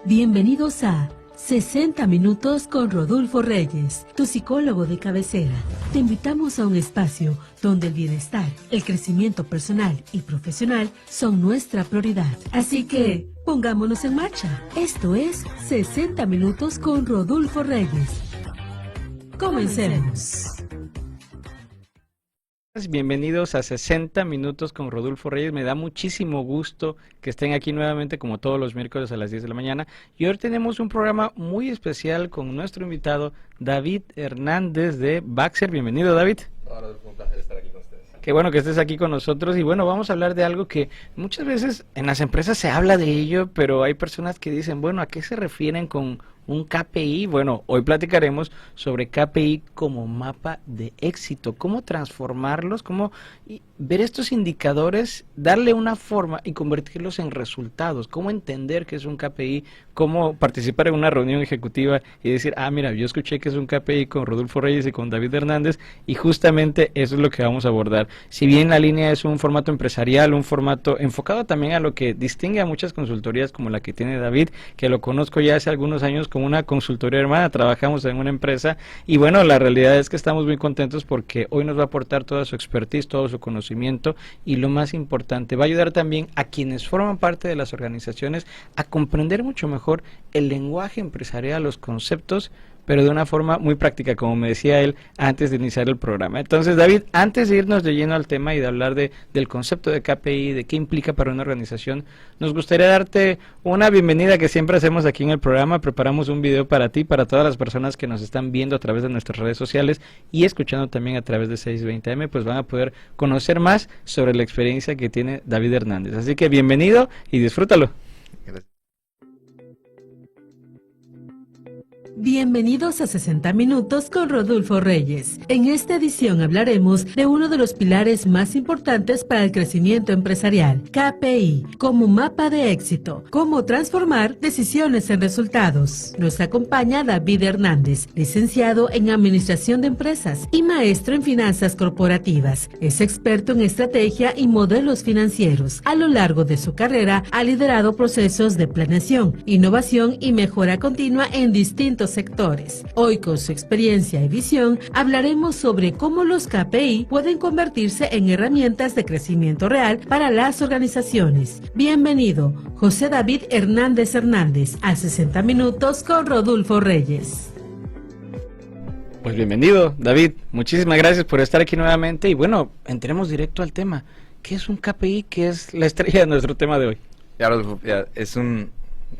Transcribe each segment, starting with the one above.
Bienvenidos a 60 Minutos con Rodolfo Reyes, tu psicólogo de cabecera. Te invitamos a un espacio donde el bienestar, el crecimiento personal y profesional son nuestra prioridad. Así que, pongámonos en marcha. Esto es 60 Minutos con Rodolfo Reyes. Comencemos. Bienvenidos a 60 Minutos con Rodolfo Reyes. Me da muchísimo gusto que estén aquí nuevamente como todos los miércoles a las 10 de la mañana. Y hoy tenemos un programa muy especial con nuestro invitado David Hernández de Baxer. Bienvenido, David. Hola, Rodolfo, un placer estar aquí con ustedes. Qué bueno que estés aquí con nosotros. Y bueno, vamos a hablar de algo que muchas veces en las empresas se habla de ello, pero hay personas que dicen, bueno, ¿a qué se refieren con un KPI? Bueno, hoy platicaremos sobre KPI como mapa de éxito, cómo transformarlos, cómo ver estos indicadores, darle una forma y convertirlos en resultados, cómo entender que es un KPI, cómo participar en una reunión ejecutiva y decir, mira, yo escuché que es un KPI con Rodolfo Reyes y con David Hernández, y justamente eso es lo que vamos a abordar. Si bien la línea es un formato empresarial, un formato enfocado también a lo que distingue a muchas consultorías como la que tiene David, que lo conozco ya hace algunos años como una consultoría hermana, trabajamos en una empresa y bueno, la realidad es que estamos muy contentos porque hoy nos va a aportar toda su expertise, todo su conocimiento y lo más importante, va a ayudar también a quienes forman parte de las organizaciones a comprender mucho mejor el lenguaje empresarial, los conceptos, pero de una forma muy práctica, como me decía él antes de iniciar el programa. Entonces, David, antes de irnos de lleno al tema y de hablar del concepto de KPI, de qué implica para una organización, nos gustaría darte una bienvenida que siempre hacemos aquí en el programa. Preparamos un video para ti, para todas las personas que nos están viendo a través de nuestras redes sociales y escuchando también a través de 620M, pues van a poder conocer más sobre la experiencia que tiene David Hernández. Así que bienvenido y disfrútalo. Gracias. Bienvenidos a 60 Minutos con Rodolfo Reyes. En esta edición hablaremos de uno de los pilares más importantes para el crecimiento empresarial, KPI, como mapa de éxito, cómo transformar decisiones en resultados. Nos acompaña David Hernández, licenciado en Administración de Empresas y maestro en Finanzas Corporativas. Es experto en estrategia y modelos financieros. A lo largo de su carrera ha liderado procesos de planeación, innovación y mejora continua en distintos sectores. Hoy, con su experiencia y visión, hablaremos sobre cómo los KPI pueden convertirse en herramientas de crecimiento real para las organizaciones. Bienvenido, José David Hernández a 60 Minutos con Rodolfo Reyes. Pues bienvenido, David. Muchísimas gracias por estar aquí nuevamente y bueno, entremos directo al tema. ¿Qué es un KPI? ¿Qué es la estrella de nuestro tema de hoy?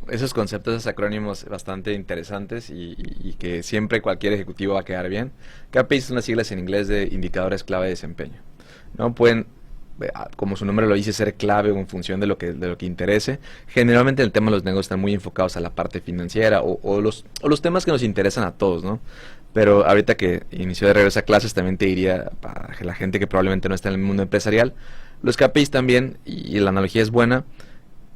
Esos conceptos, esos acrónimos bastante interesantes y que siempre cualquier ejecutivo va a quedar bien. KPI son las siglas en inglés de indicadores clave de desempeño. No pueden, como su nombre lo dice, ser clave en función de lo que interese. Generalmente el tema de los negocios están muy enfocados a la parte financiera o los temas que nos interesan a todos, ¿no? Pero ahorita que inició de regreso a clases también te diría, para la gente que probablemente no está en el mundo empresarial, los KPIs también, y la analogía es buena.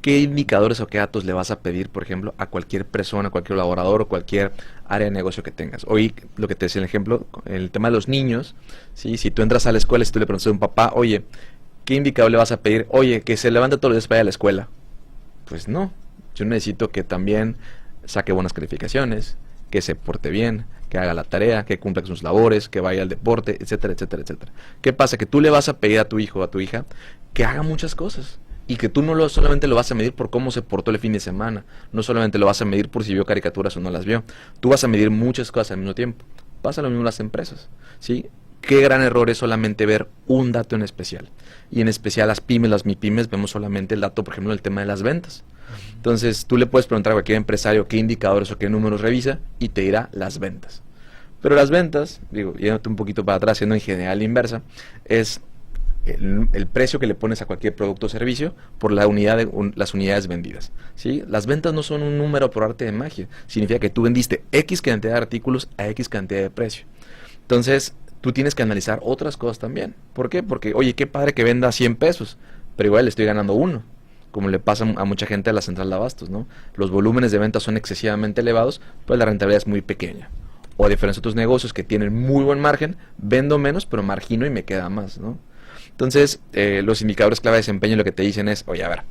¿Qué indicadores o qué datos le vas a pedir, por ejemplo, a cualquier persona, cualquier colaborador o cualquier área de negocio que tengas? Hoy, lo que te decía el ejemplo, el tema de los niños, ¿sí? Si tú entras a la escuela y tú le preguntas a un papá, oye, ¿qué indicador le vas a pedir? Oye, que se levante todos los días para ir a la escuela. Pues no, yo necesito que también saque buenas calificaciones, que se porte bien, que haga la tarea, que cumpla con sus labores, que vaya al deporte, etcétera, etcétera, etcétera. ¿Qué pasa? Que tú le vas a pedir a tu hijo o a tu hija que haga muchas cosas. Y que tú solamente lo vas a medir por cómo se portó el fin de semana. No solamente lo vas a medir por si vio caricaturas o no las vio. Tú vas a medir muchas cosas al mismo tiempo. Pasa lo mismo en las empresas, ¿sí? Qué gran error es solamente ver un dato en especial. Y en especial las pymes, las MIPYMES, vemos solamente el dato, por ejemplo, del tema de las ventas. Entonces, tú le puedes preguntar a cualquier empresario qué indicadores o qué números revisa y te dirá las ventas. Pero las ventas, yéndote un poquito para atrás, siendo en general inversa, es el precio que le pones a cualquier producto o servicio por las unidades vendidas, ¿sí? Las ventas no son un número por arte de magia, significa que tú vendiste X cantidad de artículos a X cantidad de precio. Entonces, tú tienes que analizar otras cosas también. ¿Por qué? Porque, oye, qué padre que venda 100 pesos, pero igual le estoy ganando 1, como le pasa a mucha gente a la central de abastos, ¿no? Los volúmenes de ventas son excesivamente elevados, pues la rentabilidad es muy pequeña. O a diferencia de otros negocios que tienen muy buen margen, vendo menos, pero margino y me queda más, ¿no? Entonces, los indicadores clave de desempeño lo que te dicen es, oye, a ver,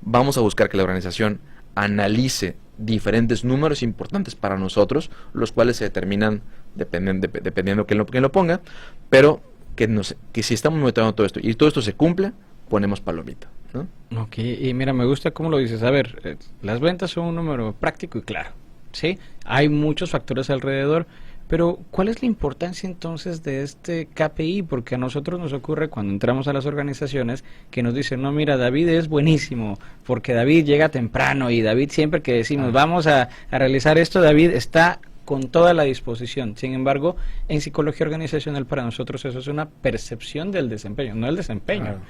vamos a buscar que la organización analice diferentes números importantes para nosotros, los cuales se determinan dependiendo quién lo ponga, pero que si estamos monitoreando todo esto y todo esto se cumple, ponemos palomita, ¿no? Ok, y mira, me gusta cómo lo dices. A ver, las ventas son un número práctico y claro, ¿sí? Hay muchos factores alrededor, pero ¿cuál es la importancia entonces de este KPI? Porque a nosotros nos ocurre cuando entramos a las organizaciones que nos dicen, no, mira, David es buenísimo, porque David llega temprano y David siempre que decimos, vamos a realizar esto, David está con toda la disposición. Sin embargo, en psicología organizacional para nosotros eso es una percepción del desempeño, no el desempeño. Claro.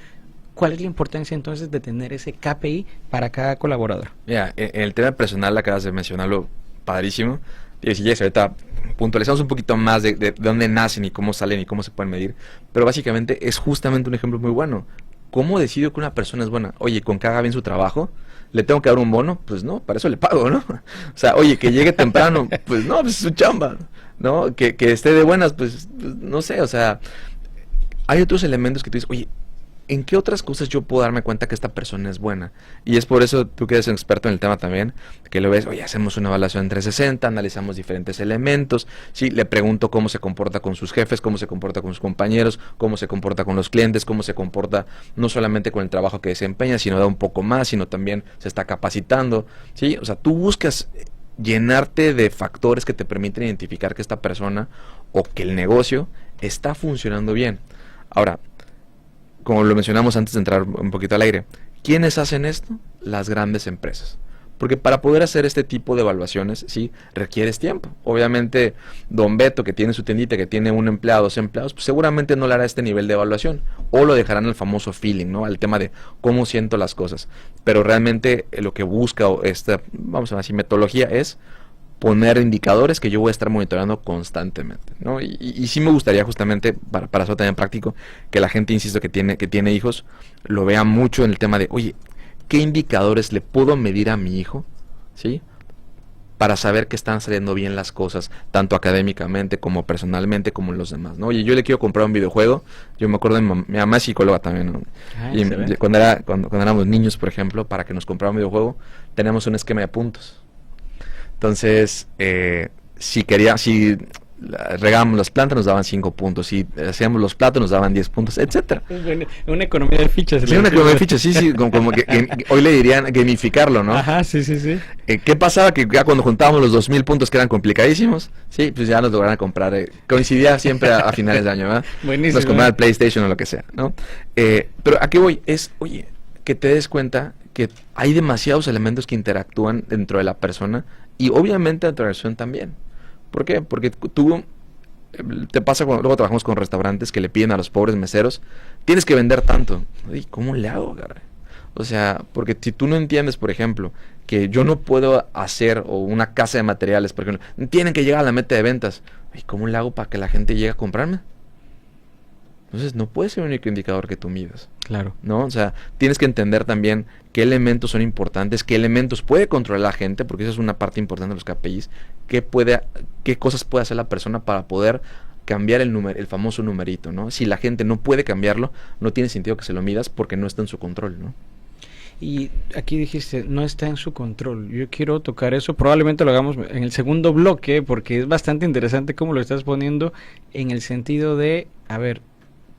¿Cuál es la importancia entonces de tener ese KPI para cada colaborador? Mira, en el tema personal acabas de mencionarlo padrísimo. Y si ya ahorita puntualizamos un poquito más de dónde nacen y cómo salen y cómo se pueden medir. Pero básicamente es justamente un ejemplo muy bueno. ¿Cómo decido que una persona es buena? Oye, con que haga bien su trabajo, ¿le tengo que dar un bono? Pues no, para eso le pago, ¿no? O sea, oye, que llegue temprano, pues no, pues es su chamba, ¿no? Que esté de buenas, pues no sé, o sea, hay otros elementos que tú dices, oye, ¿en qué otras cosas yo puedo darme cuenta que esta persona es buena? Y es por eso, tú que eres un experto en el tema también, que lo ves, oye, hacemos una evaluación en 360, analizamos diferentes elementos, sí, le pregunto cómo se comporta con sus jefes, cómo se comporta con sus compañeros, cómo se comporta con los clientes, cómo se comporta no solamente con el trabajo que desempeña, sino da un poco más, sino también se está capacitando, sí, o sea, tú buscas llenarte de factores que te permiten identificar que esta persona o que el negocio está funcionando bien. Ahora, como lo mencionamos antes de entrar un poquito al aire, ¿quiénes hacen esto? Las grandes empresas. Porque para poder hacer este tipo de evaluaciones, sí, requieres tiempo. Obviamente, don Beto, que tiene su tiendita, que tiene un empleado, 2 empleados, pues seguramente no le hará este nivel de evaluación. O lo dejarán al famoso feeling, ¿no? Al tema de cómo siento las cosas. Pero realmente lo que busca esta, vamos a decir, metodología es poner indicadores que yo voy a estar monitoreando constantemente, ¿no? Y sí me gustaría justamente, para eso también práctico, que la gente, insisto, que tiene hijos, lo vea mucho en el tema de, oye, ¿qué indicadores le puedo medir a mi hijo? ¿Sí? Para saber que están saliendo bien las cosas, tanto académicamente como personalmente, como en los demás, ¿no? Oye, yo le quiero comprar un videojuego, yo me acuerdo de mi mamá es psicóloga también, ¿no? Y cuando éramos niños, por ejemplo, para que nos comprara un videojuego, teníamos un esquema de puntos. Entonces, si regábamos las plantas nos daban 5 puntos, si hacíamos los platos nos daban 10 puntos, etcétera. Una economía de fichas. Sí, una economía de fichas, sí, como que hoy le dirían gamificarlo, ¿no? Ajá, sí. ¿Qué pasaba? Que ya cuando juntábamos los 2000 puntos que eran complicadísimos, sí, pues ya nos lograron comprar, coincidía siempre a finales de año, ¿verdad? Buenísimo. Nos compraban el PlayStation o lo que sea, ¿no? Pero ¿a qué voy? Oye, que te des cuenta que hay demasiados elementos que interactúan dentro de la persona y obviamente dentro de la relación también. ¿Por qué? Porque tú te pasa cuando luego trabajamos con restaurantes que le piden a los pobres meseros, tienes que vender tanto. ¿Y cómo le hago, caray? O sea, porque si tú no entiendes, por ejemplo, que yo no puedo hacer o una casa de materiales, por ejemplo, tienen que llegar a la meta de ventas. ¿Y cómo le hago para que la gente llegue a comprarme? Entonces no puede ser el único indicador que tú midas. Claro. ¿No? O sea, tienes que entender también qué elementos son importantes, qué elementos puede controlar la gente, porque esa es una parte importante de los KPIs, qué cosas puede hacer la persona para poder cambiar el famoso numerito, ¿no? Si la gente no puede cambiarlo, no tiene sentido que se lo midas porque no está en su control, ¿no? Y aquí dijiste, no está en su control. Yo quiero tocar eso, probablemente lo hagamos en el segundo bloque, porque es bastante interesante cómo lo estás poniendo en el sentido de, a ver,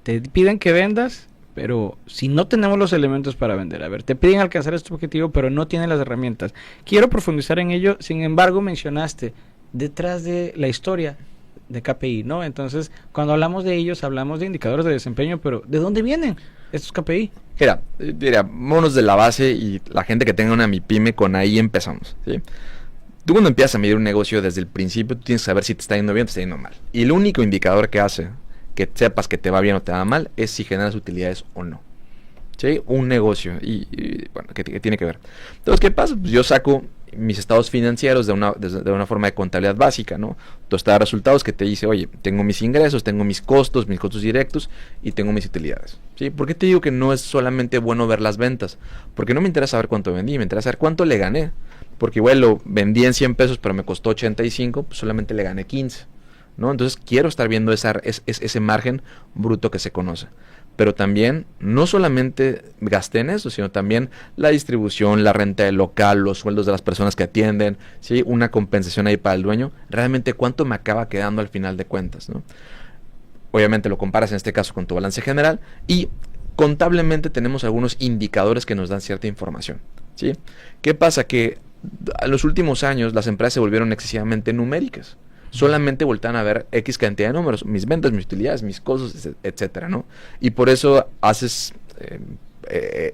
te piden que vendas, pero si no tenemos los elementos para vender, a ver, te piden alcanzar este objetivo, pero no tienen las herramientas. Quiero profundizar en ello, sin embargo, mencionaste detrás de la historia de KPI, ¿no? Entonces, cuando hablamos de ellos, hablamos de indicadores de desempeño, pero ¿de dónde vienen estos KPI? Mira, vámonos de la base y la gente que tenga una MIPYME, con ahí empezamos, ¿sí? Tú cuando empiezas a medir un negocio desde el principio, tú tienes que saber si te está yendo bien o te está yendo mal. Y el único indicador que hace que sepas que te va bien o te va mal es si generas utilidades o no. ¿Sí? Un negocio y bueno, que tiene que ver. Entonces, ¿qué pasa? Pues yo saco mis estados financieros de una forma de contabilidad básica, ¿no? Tu estado de resultados que te dice, oye, tengo mis ingresos, tengo mis costos directos y tengo mis utilidades. ¿Sí? ¿Por qué te digo que no es solamente bueno ver las ventas? Porque no me interesa saber cuánto vendí, me interesa saber cuánto le gané. Porque igual lo vendí en 100 pesos, pero me costó 85, pues solamente le gané 15. ¿No? Entonces quiero estar viendo ese margen bruto que se conoce. pero también no solamente gasté en eso, sino también la distribución, la renta del local, los sueldos de las personas que atienden, ¿sí? Una compensación ahí para el dueño, realmente cuánto me acaba quedando al final de cuentas, ¿no? Obviamente lo comparas en este caso con tu balance general y contablemente tenemos algunos indicadores que nos dan cierta información, ¿sí? ¿Qué pasa? Que en los últimos años las empresas se volvieron excesivamente numéricas. Solamente voltean a ver X cantidad de números, mis ventas, mis utilidades, mis costos, etcétera, ¿no? Y por eso haces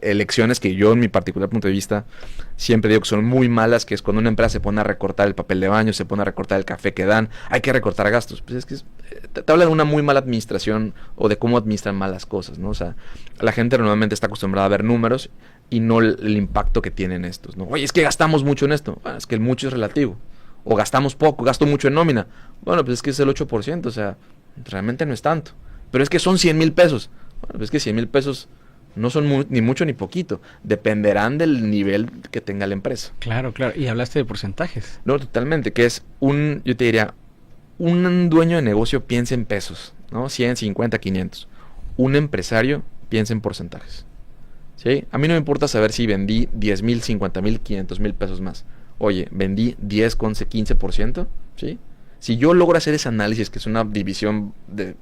elecciones que yo, en mi particular punto de vista, siempre digo que son muy malas, que es cuando una empresa se pone a recortar el papel de baño, se pone a recortar el café que dan, hay que recortar gastos. Pues es que te habla de una muy mala administración o de cómo administran mal las cosas, ¿no? O sea, la gente normalmente está acostumbrada a ver números y no el impacto que tienen estos, ¿no? Oye, es que gastamos mucho en esto. Bueno, es que el mucho es relativo. O gastamos poco, gasto mucho en nómina. Bueno, pues es que es el 8%, o sea, realmente no es tanto. Pero es que son 100,000 pesos. Bueno, pues es que 100,000 pesos no son ni mucho ni poquito. Dependerán del nivel que tenga la empresa. Claro, claro. Y hablaste de porcentajes. No, totalmente, que es yo te diría, un dueño de negocio piensa en pesos, ¿no? 100, 50, 500. Un empresario piensa en porcentajes. ¿Sí? A mí no me importa saber si vendí 10,000, 50,000, 500,000 pesos más. Oye, vendí 10 con 15%, ¿sí? Si yo logro hacer ese análisis, que es una división de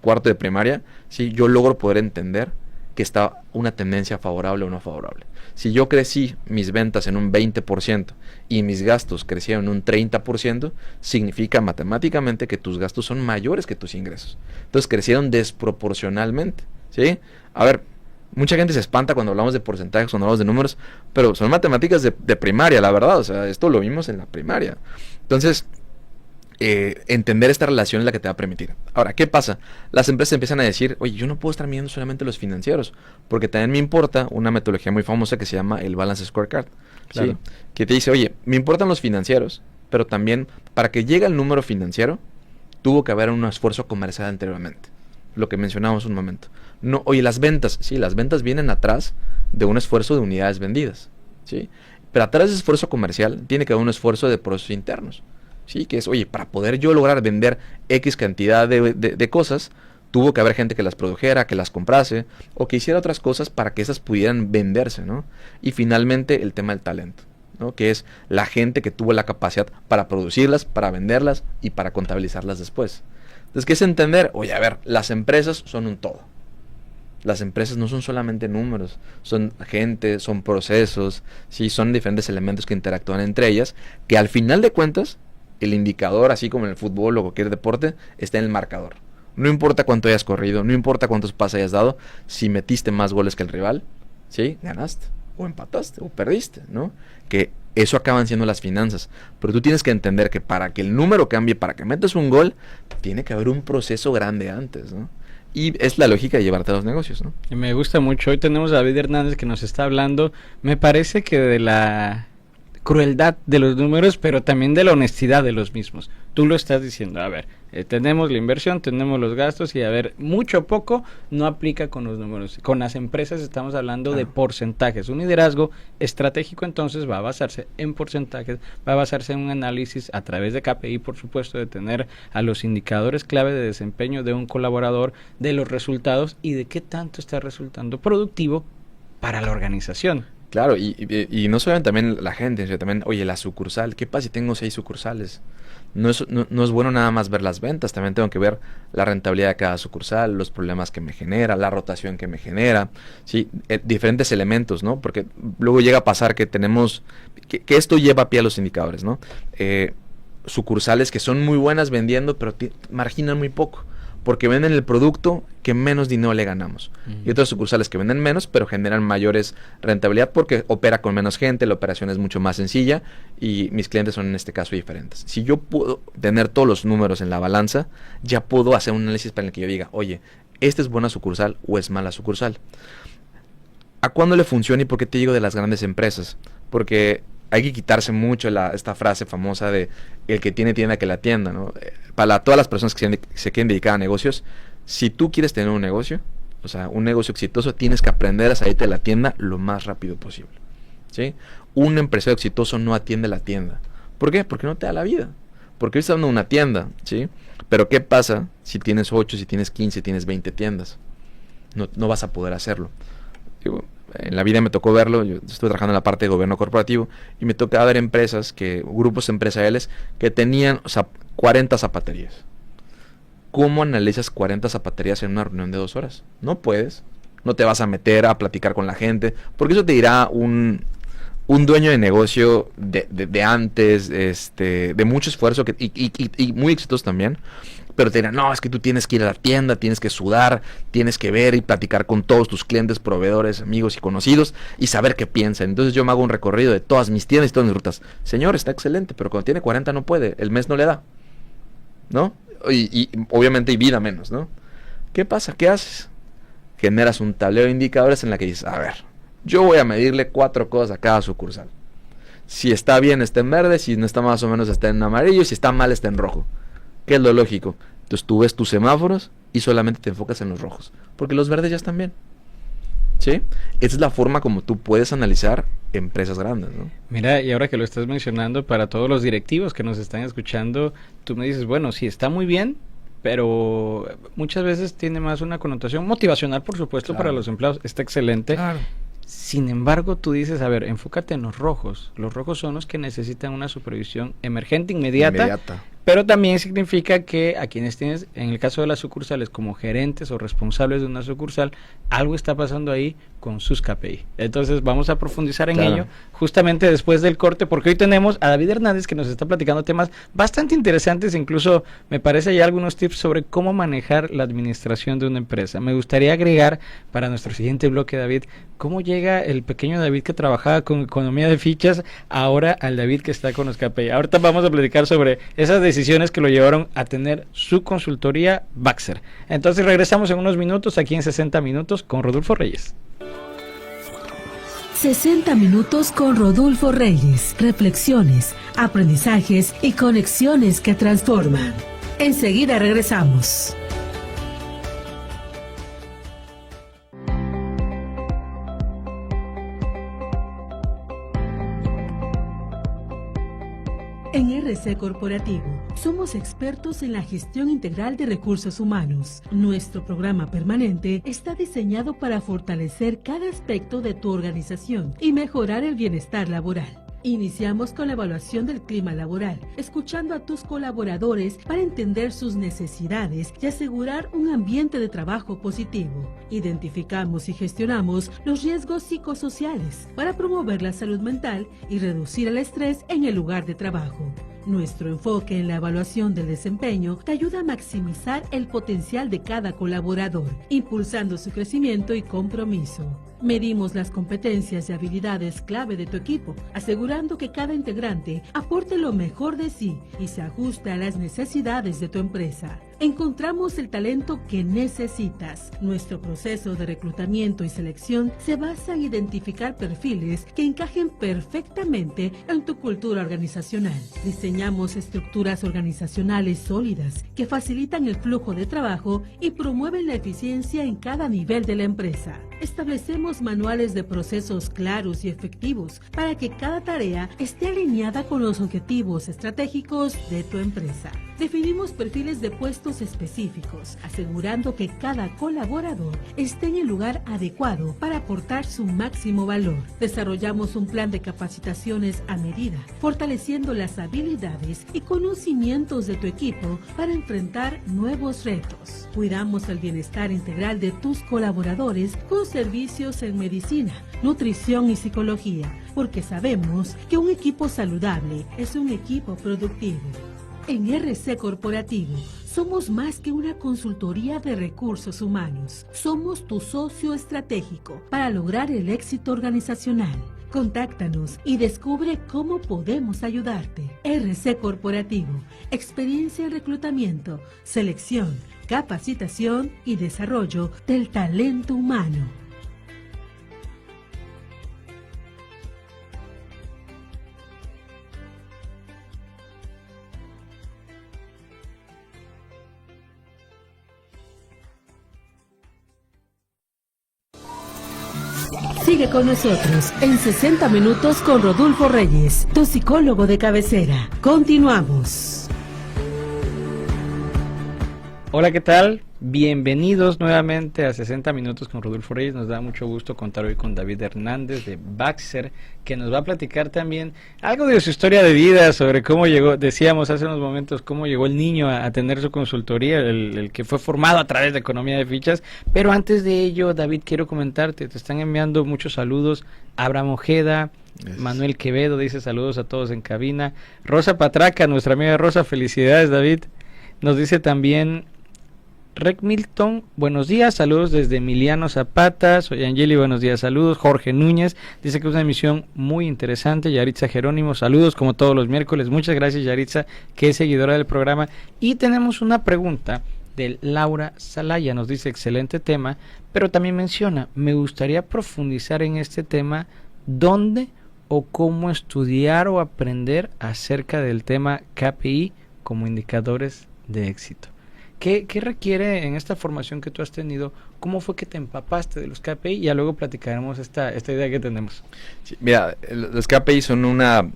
cuarto de primaria, ¿sí? Yo logro poder entender que está una tendencia favorable o no favorable. Si yo crecí mis ventas en un 20% y mis gastos crecieron en un 30%, significa matemáticamente que tus gastos son mayores que tus ingresos. Entonces crecieron desproporcionalmente, ¿sí? A ver, mucha gente se espanta cuando hablamos de porcentajes, cuando hablamos de números, pero son matemáticas de primaria, la verdad. O sea, esto lo vimos en la primaria. Entonces, entender esta relación es la que te va a permitir. Ahora, ¿qué pasa? Las empresas empiezan a decir, oye, yo no puedo estar midiendo solamente los financieros, porque también me importa una metodología muy famosa que se llama el Balance Scorecard. Claro. ¿Sí? Que te dice, oye, me importan los financieros, pero también para que llegue al número financiero, tuvo que haber un esfuerzo comercial anteriormente. Lo que mencionábamos un momento. No, oye, las ventas, sí, las ventas vienen atrás de un esfuerzo de unidades vendidas, ¿sí? Pero atrás de ese esfuerzo comercial tiene que haber un esfuerzo de procesos internos, ¿sí? Que es, oye, para poder yo lograr vender X cantidad de cosas, tuvo que haber gente que las produjera, que las comprase, o que hiciera otras cosas para que esas pudieran venderse, ¿no? Y finalmente el tema del talento, ¿no? Que es la gente que tuvo la capacidad para producirlas, para venderlas y para contabilizarlas después. Entonces, ¿qué es entender? Oye, a ver, las empresas son un todo. Las empresas no son solamente números, son gente, son procesos, sí, son diferentes elementos que interactúan entre ellas, que al final de cuentas, el indicador, así como en el fútbol o cualquier deporte, está en el marcador. No importa cuánto hayas corrido, no importa cuántos pases hayas dado, si metiste más goles que el rival, ¿sí? Ganaste, o empataste, o perdiste, ¿no? Que eso acaban siendo las finanzas. Pero tú tienes que entender que para que el número cambie, para que metas un gol, tiene que haber un proceso grande antes, ¿no? Y es la lógica de llevarte a los negocios, ¿no? Y me gusta mucho. Hoy tenemos a David Hernández que nos está hablando, me parece que de la crueldad de los números, pero también de la honestidad de los mismos. Tú lo estás diciendo, a ver, tenemos la inversión, tenemos los gastos y a ver, mucho o poco no aplica con los números. Con las empresas estamos hablando de porcentajes. Un liderazgo estratégico entonces va a basarse en porcentajes, va a basarse en un análisis a través de KPI, por supuesto, de tener a los indicadores clave de desempeño de un colaborador, de los resultados y de qué tanto está resultando productivo para la organización. Claro, y no solamente también la gente, sino también, oye, la sucursal, ¿qué pasa si tengo 6 sucursales? No es bueno nada más ver las ventas, también tengo que ver la rentabilidad de cada sucursal, los problemas que me genera, la rotación que me genera, ¿sí? Diferentes elementos, ¿no? Porque luego llega a pasar que tenemos, que esto lleva a pie a los indicadores, ¿no? Sucursales que son muy buenas vendiendo, pero marginan muy poco, porque venden el producto que menos dinero le ganamos. Y otras sucursales que venden menos, pero generan mayores rentabilidad porque opera con menos gente, la operación es mucho más sencilla y mis clientes son en este caso diferentes. Si yo puedo tener todos los números en la balanza, ya puedo hacer un análisis para el que yo diga, oye, ¿esta es buena sucursal o es mala sucursal? ¿A cuándo le funciona y por qué te digo de las grandes empresas? Porque hay que quitarse mucho esta frase famosa de el que tiene tienda que la atienda, ¿no? Para todas las personas que se quieren dedicar a negocios, si tú quieres tener un negocio, o sea, un negocio exitoso, tienes que aprender a salirte de la tienda lo más rápido posible, ¿sí? Un empresario exitoso no atiende la tienda. ¿Por qué? Porque no te da la vida. Porque hoy estás dando una tienda, ¿sí? Pero ¿qué pasa si tienes 8, si tienes 15, si tienes 20 tiendas? no vas a poder hacerlo. Digo, en la vida me tocó verlo, yo estuve trabajando en la parte de gobierno corporativo y me tocaba ver grupos empresariales que tenían, o sea, 40 zapaterías. ¿Cómo analizas 40 zapaterías en una reunión de 2 horas? No puedes, no te vas a meter a platicar con la gente, porque eso te dirá un dueño de negocio de antes, de mucho esfuerzo y muy exitoso también, pero te dirán, no, es que tú tienes que ir a la tienda, tienes que sudar, tienes que ver y platicar con todos tus clientes, proveedores, amigos y conocidos y saber qué piensan. Entonces yo me hago un recorrido de todas mis tiendas y todas mis rutas. Señor, está excelente, pero cuando tiene 40 no puede, el mes no le da, ¿no? Y obviamente hay vida menos, ¿no? ¿Qué pasa? ¿Qué haces? Generas un tablero de indicadores en la que dices, a ver, yo voy a medirle 4 cosas a cada sucursal. Si está bien, está en verde, si no está más o menos, está en amarillo, y si está mal, está en rojo. ¿Qué es lo lógico? Entonces tú ves tus semáforos y solamente te enfocas en los rojos, porque los verdes ya están bien. ¿Sí? Esa es la forma como tú puedes analizar empresas grandes, ¿no? Mira, y ahora que lo estás mencionando, para todos los directivos que nos están escuchando, tú me dices, bueno, sí, está muy bien, pero muchas veces tiene más una connotación motivacional, por supuesto, Claro. para los empleados. Está excelente. Claro. Sin embargo, tú dices, a ver, enfócate en los rojos. Los rojos son los que necesitan una supervisión emergente, inmediata. Pero también significa que a quienes tienes, en el caso de las sucursales, como gerentes o responsables de una sucursal, algo está pasando ahí con sus KPI. Entonces vamos a profundizar en ello justamente después del corte, porque hoy tenemos a David Hernández que nos está platicando temas bastante interesantes, incluso me parece ya algunos tips sobre cómo manejar la administración de una empresa. Me gustaría agregar para nuestro siguiente bloque, David, cómo llega el pequeño David que trabajaba con economía de fichas ahora al David que está con los KPI. Ahorita vamos a platicar sobre esas decisiones que lo llevaron a tener su consultoría Baxter. Entonces regresamos en unos minutos aquí en 60 Minutos con Rodolfo Reyes. 60 minutos con Rodolfo Reyes. Reflexiones, aprendizajes y conexiones que transforman. Enseguida regresamos. En RC Corporativo, somos expertos en la gestión integral de recursos humanos. Nuestro programa permanente está diseñado para fortalecer cada aspecto de tu organización y mejorar el bienestar laboral. Iniciamos con la evaluación del clima laboral, escuchando a tus colaboradores para entender sus necesidades y asegurar un ambiente de trabajo positivo. Identificamos y gestionamos los riesgos psicosociales para promover la salud mental y reducir el estrés en el lugar de trabajo. Nuestro enfoque en la evaluación del desempeño te ayuda a maximizar el potencial de cada colaborador, impulsando su crecimiento y compromiso. Medimos las competencias y habilidades clave de tu equipo, asegurando que cada integrante aporte lo mejor de sí y se ajuste a las necesidades de tu empresa. Encontramos el talento que necesitas. Nuestro proceso de reclutamiento y selección se basa en identificar perfiles que encajen perfectamente en tu cultura organizacional. Diseñamos estructuras organizacionales sólidas que facilitan el flujo de trabajo y promueven la eficiencia en cada nivel de la empresa. Establecemos manuales de procesos claros y efectivos para que cada tarea esté alineada con los objetivos estratégicos de tu empresa. Definimos perfiles de puestos específicos, asegurando que cada colaborador esté en el lugar adecuado para aportar su máximo valor. Desarrollamos un plan de capacitaciones a medida, fortaleciendo las habilidades y conocimientos de tu equipo para enfrentar nuevos retos. Cuidamos el bienestar integral de tus colaboradores con servicios en medicina, nutrición y psicología, porque sabemos que un equipo saludable es un equipo productivo. En RC Corporativo, somos más que una consultoría de recursos humanos. Somos tu socio estratégico para lograr el éxito organizacional. Contáctanos y descubre cómo podemos ayudarte. RC Corporativo, experiencia en reclutamiento, selección, capacitación y desarrollo del talento humano. Sigue con nosotros en 60 Minutos con Rodolfo Reyes, tu psicólogo de cabecera. Continuamos. Hola, ¿qué tal? Bienvenidos nuevamente a 60 Minutos con Rodolfo Reyes. Nos da mucho gusto contar hoy con David Hernández de Baxter, que nos va a platicar también algo de su historia de vida, sobre cómo llegó, decíamos hace unos momentos, cómo llegó el niño a tener su consultoría, el que fue formado a través de economía de fichas. Pero antes de ello, David, quiero comentarte, te están enviando muchos saludos. Abraham Ojeda, Manuel Quevedo dice saludos a todos en cabina. Rosa Patraca, nuestra amiga Rosa, felicidades, David. Nos dice también Rec Milton, buenos días, saludos desde Emiliano Zapata. Soy Angeli, buenos días, saludos. Jorge Núñez dice que es una emisión muy interesante. Yaritza Jerónimo, saludos como todos los miércoles. Muchas gracias, Yaritza, que es seguidora del programa. Y tenemos una pregunta de Laura Salaya, nos dice excelente tema, pero también menciona, me gustaría profundizar en este tema, ¿dónde o cómo estudiar o aprender acerca del tema KPI como indicadores de éxito? ¿Qué requiere en esta formación que tú has tenido? ¿Cómo fue que te empapaste de los KPI? Y ya luego platicaremos esta idea que tenemos. Sí, mira, los KPI son una... no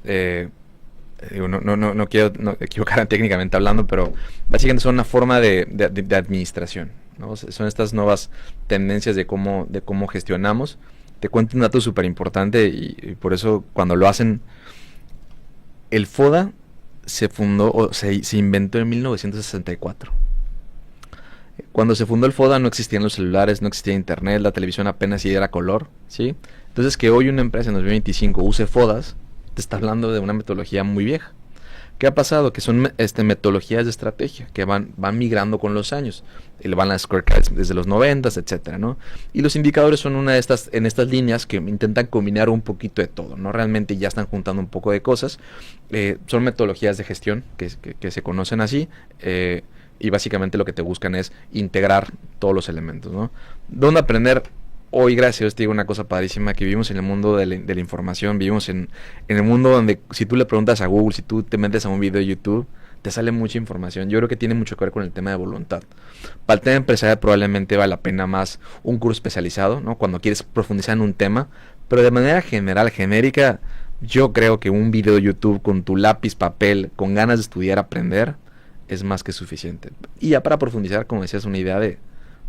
quiero equivocarme técnicamente hablando, pero básicamente son una forma de administración, ¿no? Son estas nuevas tendencias de cómo gestionamos. Te cuento un dato súper importante y por eso cuando lo hacen, el FODA se fundó o se inventó en 1964. Cuando se fundó el FODA no existían los celulares, no existía internet, la televisión apenas si era color, ¿sí? Entonces que hoy una empresa en 2025 use FODAs, te está hablando de una metodología muy vieja. ¿Qué ha pasado? Que son metodologías de estrategia que van migrando con los años. Y van las scorecards desde los 90, etcétera, ¿no? Y los indicadores son una de estas líneas que intentan combinar un poquito de todo, ¿no? Realmente ya están juntando un poco de cosas. Son metodologías de gestión que se conocen así. Y básicamente lo que te buscan es integrar todos los elementos, ¿no? ¿Dónde aprender? Hoy, gracias a Dios, te digo una cosa padrísima, que vivimos en el mundo de la información, vivimos en el mundo donde si tú le preguntas a Google, si tú te metes a un video de YouTube, te sale mucha información. Yo creo que tiene mucho que ver con el tema de voluntad. Para el tema empresarial probablemente vale la pena más un curso especializado, ¿no? Cuando quieres profundizar en un tema, pero de manera general, genérica, yo creo que un video de YouTube con tu lápiz, papel, con ganas de estudiar, aprender, es más que suficiente. Y ya para profundizar, como decías, una idea de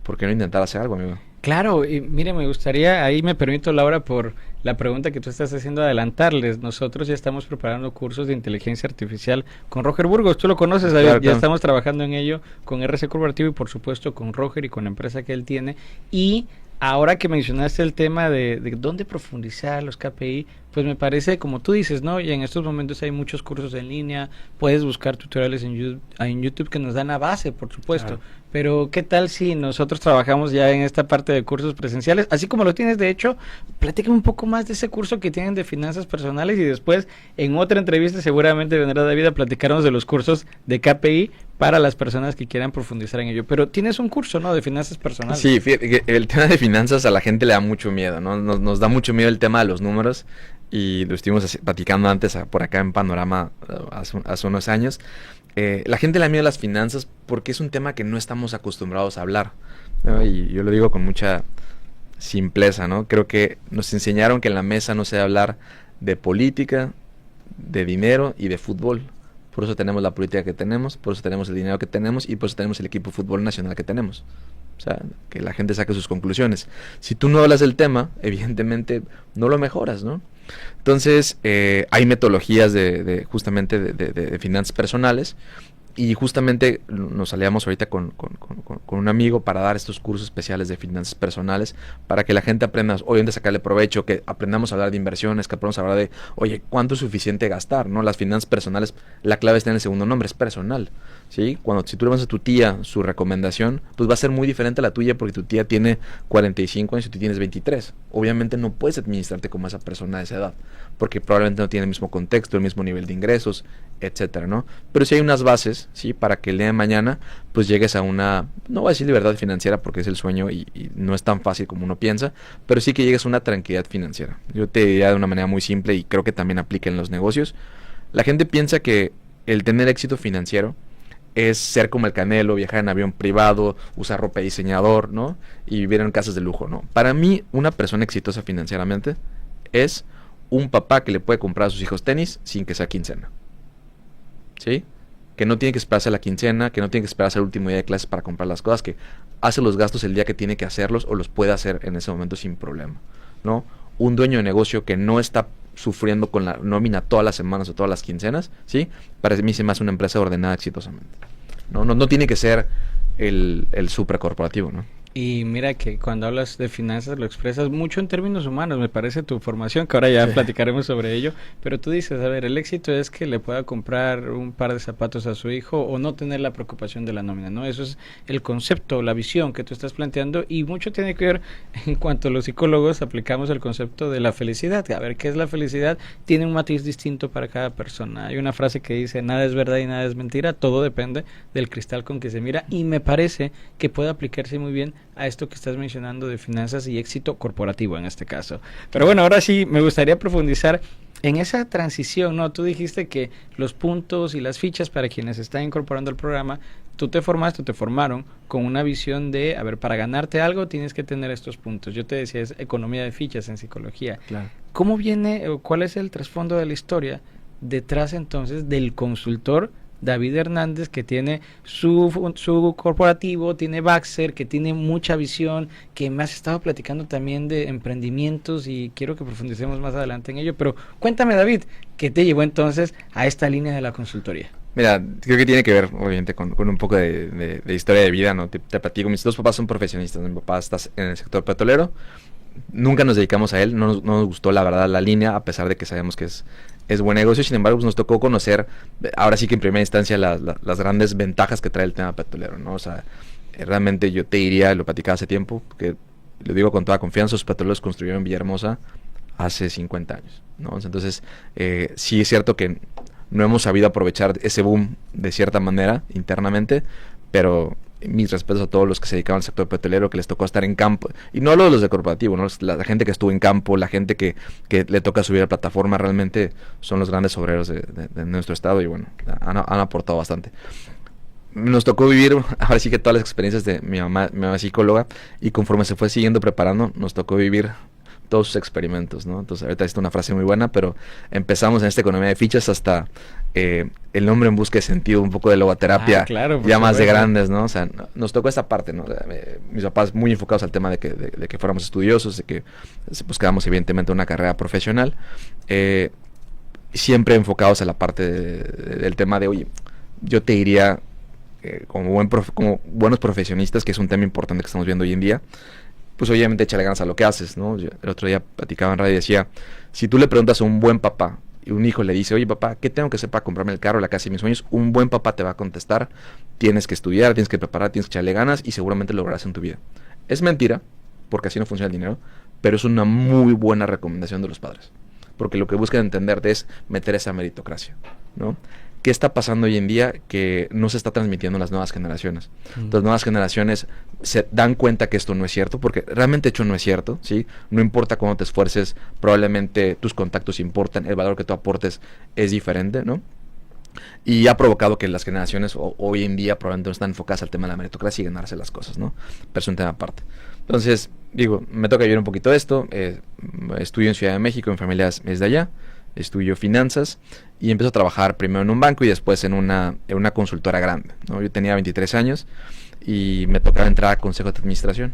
¿por qué no intentar hacer algo, amigo? Claro, y mire, me gustaría, ahí me permito, Laura, por la pregunta que tú estás haciendo, adelantarles. Nosotros ya estamos preparando cursos de inteligencia artificial con Roger Burgos. Tú lo conoces, David. Claro, ya estamos trabajando en ello con RC Corporativo y por supuesto con Roger y con la empresa que él tiene. Y ahora que mencionaste el tema de dónde profundizar los KPI, pues me parece, como tú dices, ¿no? Y en estos momentos hay muchos cursos en línea, puedes buscar tutoriales en YouTube que nos dan a base, por supuesto. Claro. Pero ¿qué tal si nosotros trabajamos ya en esta parte de cursos presenciales? Así como lo tienes, de hecho, platícame un poco más de ese curso que tienen de finanzas personales y después en otra entrevista seguramente vendrá David a platicarnos de los cursos de KPI para las personas que quieran profundizar en ello. Pero tienes un curso, ¿no? De finanzas personales. Sí, fíjate, el tema de finanzas a la gente le da mucho miedo, ¿no? Nos da mucho miedo el tema de los números y lo estuvimos platicando antes por acá en Panorama hace unos años. La gente le da miedo a las finanzas porque es un tema que no estamos acostumbrados a hablar, ¿no? Y yo lo digo con mucha simpleza, ¿no? Creo que nos enseñaron que en la mesa no se debe hablar de política, de dinero y de fútbol. Por eso tenemos la política que tenemos, por eso tenemos el dinero que tenemos y por eso tenemos el equipo de fútbol nacional que tenemos. O sea, que la gente saque sus conclusiones. Si tú no hablas del tema, evidentemente no lo mejoras, ¿no? Entonces, hay metodologías justamente de finanzas personales y justamente nos aliamos ahorita con un amigo para dar estos cursos especiales de finanzas personales para que la gente aprenda, obviamente, a sacarle provecho, que aprendamos a hablar de inversiones, que aprendamos a hablar de, oye, ¿cuánto es suficiente gastar? ¿No? Las finanzas personales, la clave está en el segundo nombre, es personal, ¿sí? Si tú le vas a tu tía su recomendación, pues va a ser muy diferente a la tuya porque tu tía tiene 45 años y tú tienes 23. Obviamente no puedes administrarte como esa persona de esa edad, porque probablemente no tiene el mismo contexto, el mismo nivel de ingresos, etcétera, ¿no? Pero sí hay unas bases, ¿sí? Para que el día de mañana, pues llegues a una, no voy a decir libertad financiera porque es el sueño y no es tan fácil como uno piensa, pero sí que llegues a una tranquilidad financiera. Yo te diría de una manera muy simple y creo que también aplica en los negocios. La gente piensa que el tener éxito financiero es ser como el Canelo, viajar en avión privado, usar ropa de diseñador, ¿no? Y vivir en casas de lujo, ¿no? Para mí, una persona exitosa financieramente es un papá que le puede comprar a sus hijos tenis sin que sea quincena, ¿sí? que no tiene que esperarse a la quincena, que no tiene que esperarse al último día de clases para comprar las cosas, que hace los gastos el día que tiene que hacerlos o los puede hacer en ese momento sin problema, ¿no? Un dueño de negocio que no está sufriendo con la nómina todas las semanas o todas las quincenas, ¿sí? Para mí se me hace una empresa ordenada exitosamente. No tiene que ser el supercorporativo, ¿no? Y mira que cuando hablas de finanzas lo expresas mucho en términos humanos, me parece tu formación, que ahora ya platicaremos sobre ello, pero tú dices, a ver, el éxito es que le pueda comprar un par de zapatos a su hijo o no tener la preocupación de la nómina, ¿no? Eso es el concepto, la visión que tú estás planteando y mucho tiene que ver en cuanto los psicólogos aplicamos el concepto de la felicidad. A ver, ¿qué es la felicidad? Tiene un matiz distinto para cada persona. Hay una frase que dice, nada es verdad y nada es mentira, todo depende del cristal con que se mira y me parece que puede aplicarse muy bien a esto que estás mencionando de finanzas y éxito corporativo en este caso. Pero bueno, ahora sí me gustaría profundizar en esa transición, ¿no? Tú dijiste que los puntos y las fichas para quienes están incorporando el programa, tú te formaron con una visión de, a ver, para ganarte algo tienes que tener estos puntos. Yo te decía, es economía de fichas en psicología. Claro. ¿Cómo viene o cuál es el trasfondo de la historia detrás entonces del consultor David Hernández, que tiene su corporativo, tiene Baxter, que tiene mucha visión, que me has estado platicando también de emprendimientos y quiero que profundicemos más adelante en ello, pero cuéntame, David, ¿qué te llevó entonces a esta línea de la consultoría? Mira, creo que tiene que ver, obviamente, con un poco de historia de vida, ¿no? Te platico, mis dos papás son profesionistas, mi papá está en el sector petrolero, nunca nos dedicamos a él, no nos gustó la verdad la línea, a pesar de que sabemos que es buen negocio, sin embargo pues nos tocó conocer, ahora sí que en primera instancia las grandes ventajas que trae el tema petrolero, ¿no? O sea, realmente yo te diría, lo platicaba hace tiempo, que lo digo con toda confianza, los petroleros construyeron en Villahermosa hace 50 años, ¿no? Entonces, sí es cierto que no hemos sabido aprovechar ese boom de cierta manera internamente, pero mis respetos a todos los que se dedicaban al sector petrolero, que les tocó estar en campo, y no hablo de los de corporativo, ¿no? La gente que estuvo en campo, la gente que le toca subir a plataforma, realmente son los grandes obreros de nuestro estado y bueno, han aportado bastante. Nos tocó vivir, ahora sí que todas las experiencias de mi mamá psicóloga, y conforme se fue siguiendo preparando, nos tocó vivir todos sus experimentos, ¿no? Entonces ahorita está una frase muy buena, pero empezamos en esta economía de fichas hasta el nombre en busca de sentido, un poco de logoterapia, claro, ya más de grandes, ¿no? O sea, nos tocó esta parte, ¿no? Mis papás muy enfocados al tema de que fuéramos estudiosos, de que buscábamos evidentemente una carrera profesional, siempre enfocados a la parte del tema de, oye, yo te diría, como buenos profesionistas, que es un tema importante que estamos viendo hoy en día, pues obviamente échale ganas a lo que haces, ¿no? Yo el otro día platicaba en radio y decía, si tú le preguntas a un buen papá y un hijo le dice, oye papá, ¿qué tengo que hacer para comprarme el carro, la casa y mis sueños? Un buen papá te va a contestar, tienes que estudiar, tienes que preparar, tienes que echarle ganas y seguramente lo lograrás en tu vida. Es mentira, porque así no funciona el dinero, pero es una muy buena recomendación de los padres, porque lo que buscan entenderte es meter esa meritocracia, ¿no? ¿Qué está pasando hoy en día que no se está transmitiendo en las nuevas generaciones? Las nuevas generaciones se dan cuenta que esto no es cierto, porque realmente hecho no es cierto, ¿sí? No importa cómo te esfuerces, probablemente tus contactos importan, el valor que tú aportes es diferente, ¿no? Y ha provocado que las generaciones hoy en día probablemente no están enfocadas al tema de la meritocracia y ganarse las cosas, ¿no? Pero es un tema aparte. Entonces, digo, me toca vivir un poquito esto, estudio en Ciudad de México, mi familia es de allá, estudio finanzas y empiezo a trabajar primero en un banco y después en una consultora grande, ¿no? Yo tenía 23 años y me tocaba entrar a consejo de administración.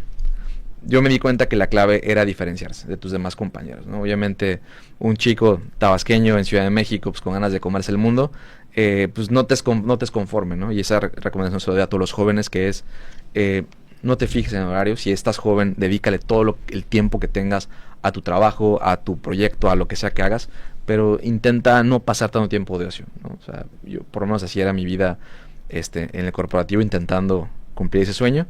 Yo me di cuenta que la clave era diferenciarse de tus demás compañeros, ¿no? Obviamente un chico tabasqueño en Ciudad de México, pues con ganas de comerse el mundo, pues no te es conforme, ¿no? Y esa recomendación se lo doy a todos los jóvenes, que es no te fijes en el horario. Si estás joven, dedícale todo el tiempo que tengas a tu trabajo, a tu proyecto, a lo que sea que hagas, pero intenta no pasar tanto tiempo de ocio, ¿no? O sea, yo por lo menos así era mi vida en el corporativo, intentando cumplir ese sueño,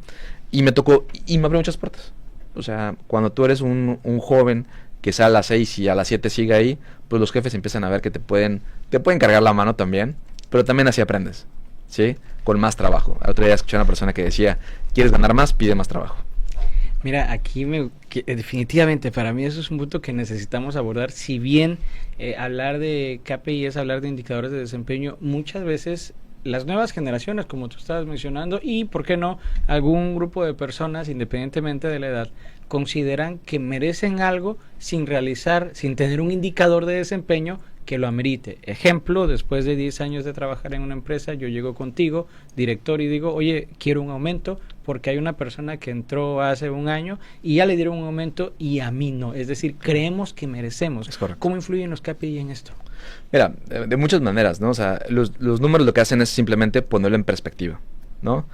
y me tocó, y me abrió muchas puertas. O sea, cuando tú eres un joven que sale a las 6 y a las 7 sigue ahí, pues los jefes empiezan a ver que te pueden cargar la mano también, pero también así aprendes, ¿sí? Con más trabajo. El otro día escuché a una persona que decía, ¿quieres ganar más? Pide más trabajo. Mira, aquí definitivamente para mí eso es un punto que necesitamos abordar. Si bien hablar de KPI es hablar de indicadores de desempeño, muchas veces las nuevas generaciones, como tú estabas mencionando, y por qué no, algún grupo de personas, independientemente de la edad, consideran que merecen algo sin realizar, sin tener un indicador de desempeño que lo amerite. Ejemplo, después de 10 años de trabajar en una empresa, yo llego contigo, director, y digo, oye, quiero un aumento porque hay una persona que entró hace un año y ya le dieron un aumento y a mí no. Es decir, creemos que merecemos. Es correcto. ¿Cómo influyen los KPI en esto? Mira, de muchas maneras, ¿no? O sea, los números lo que hacen es simplemente ponerlo en perspectiva, ¿no?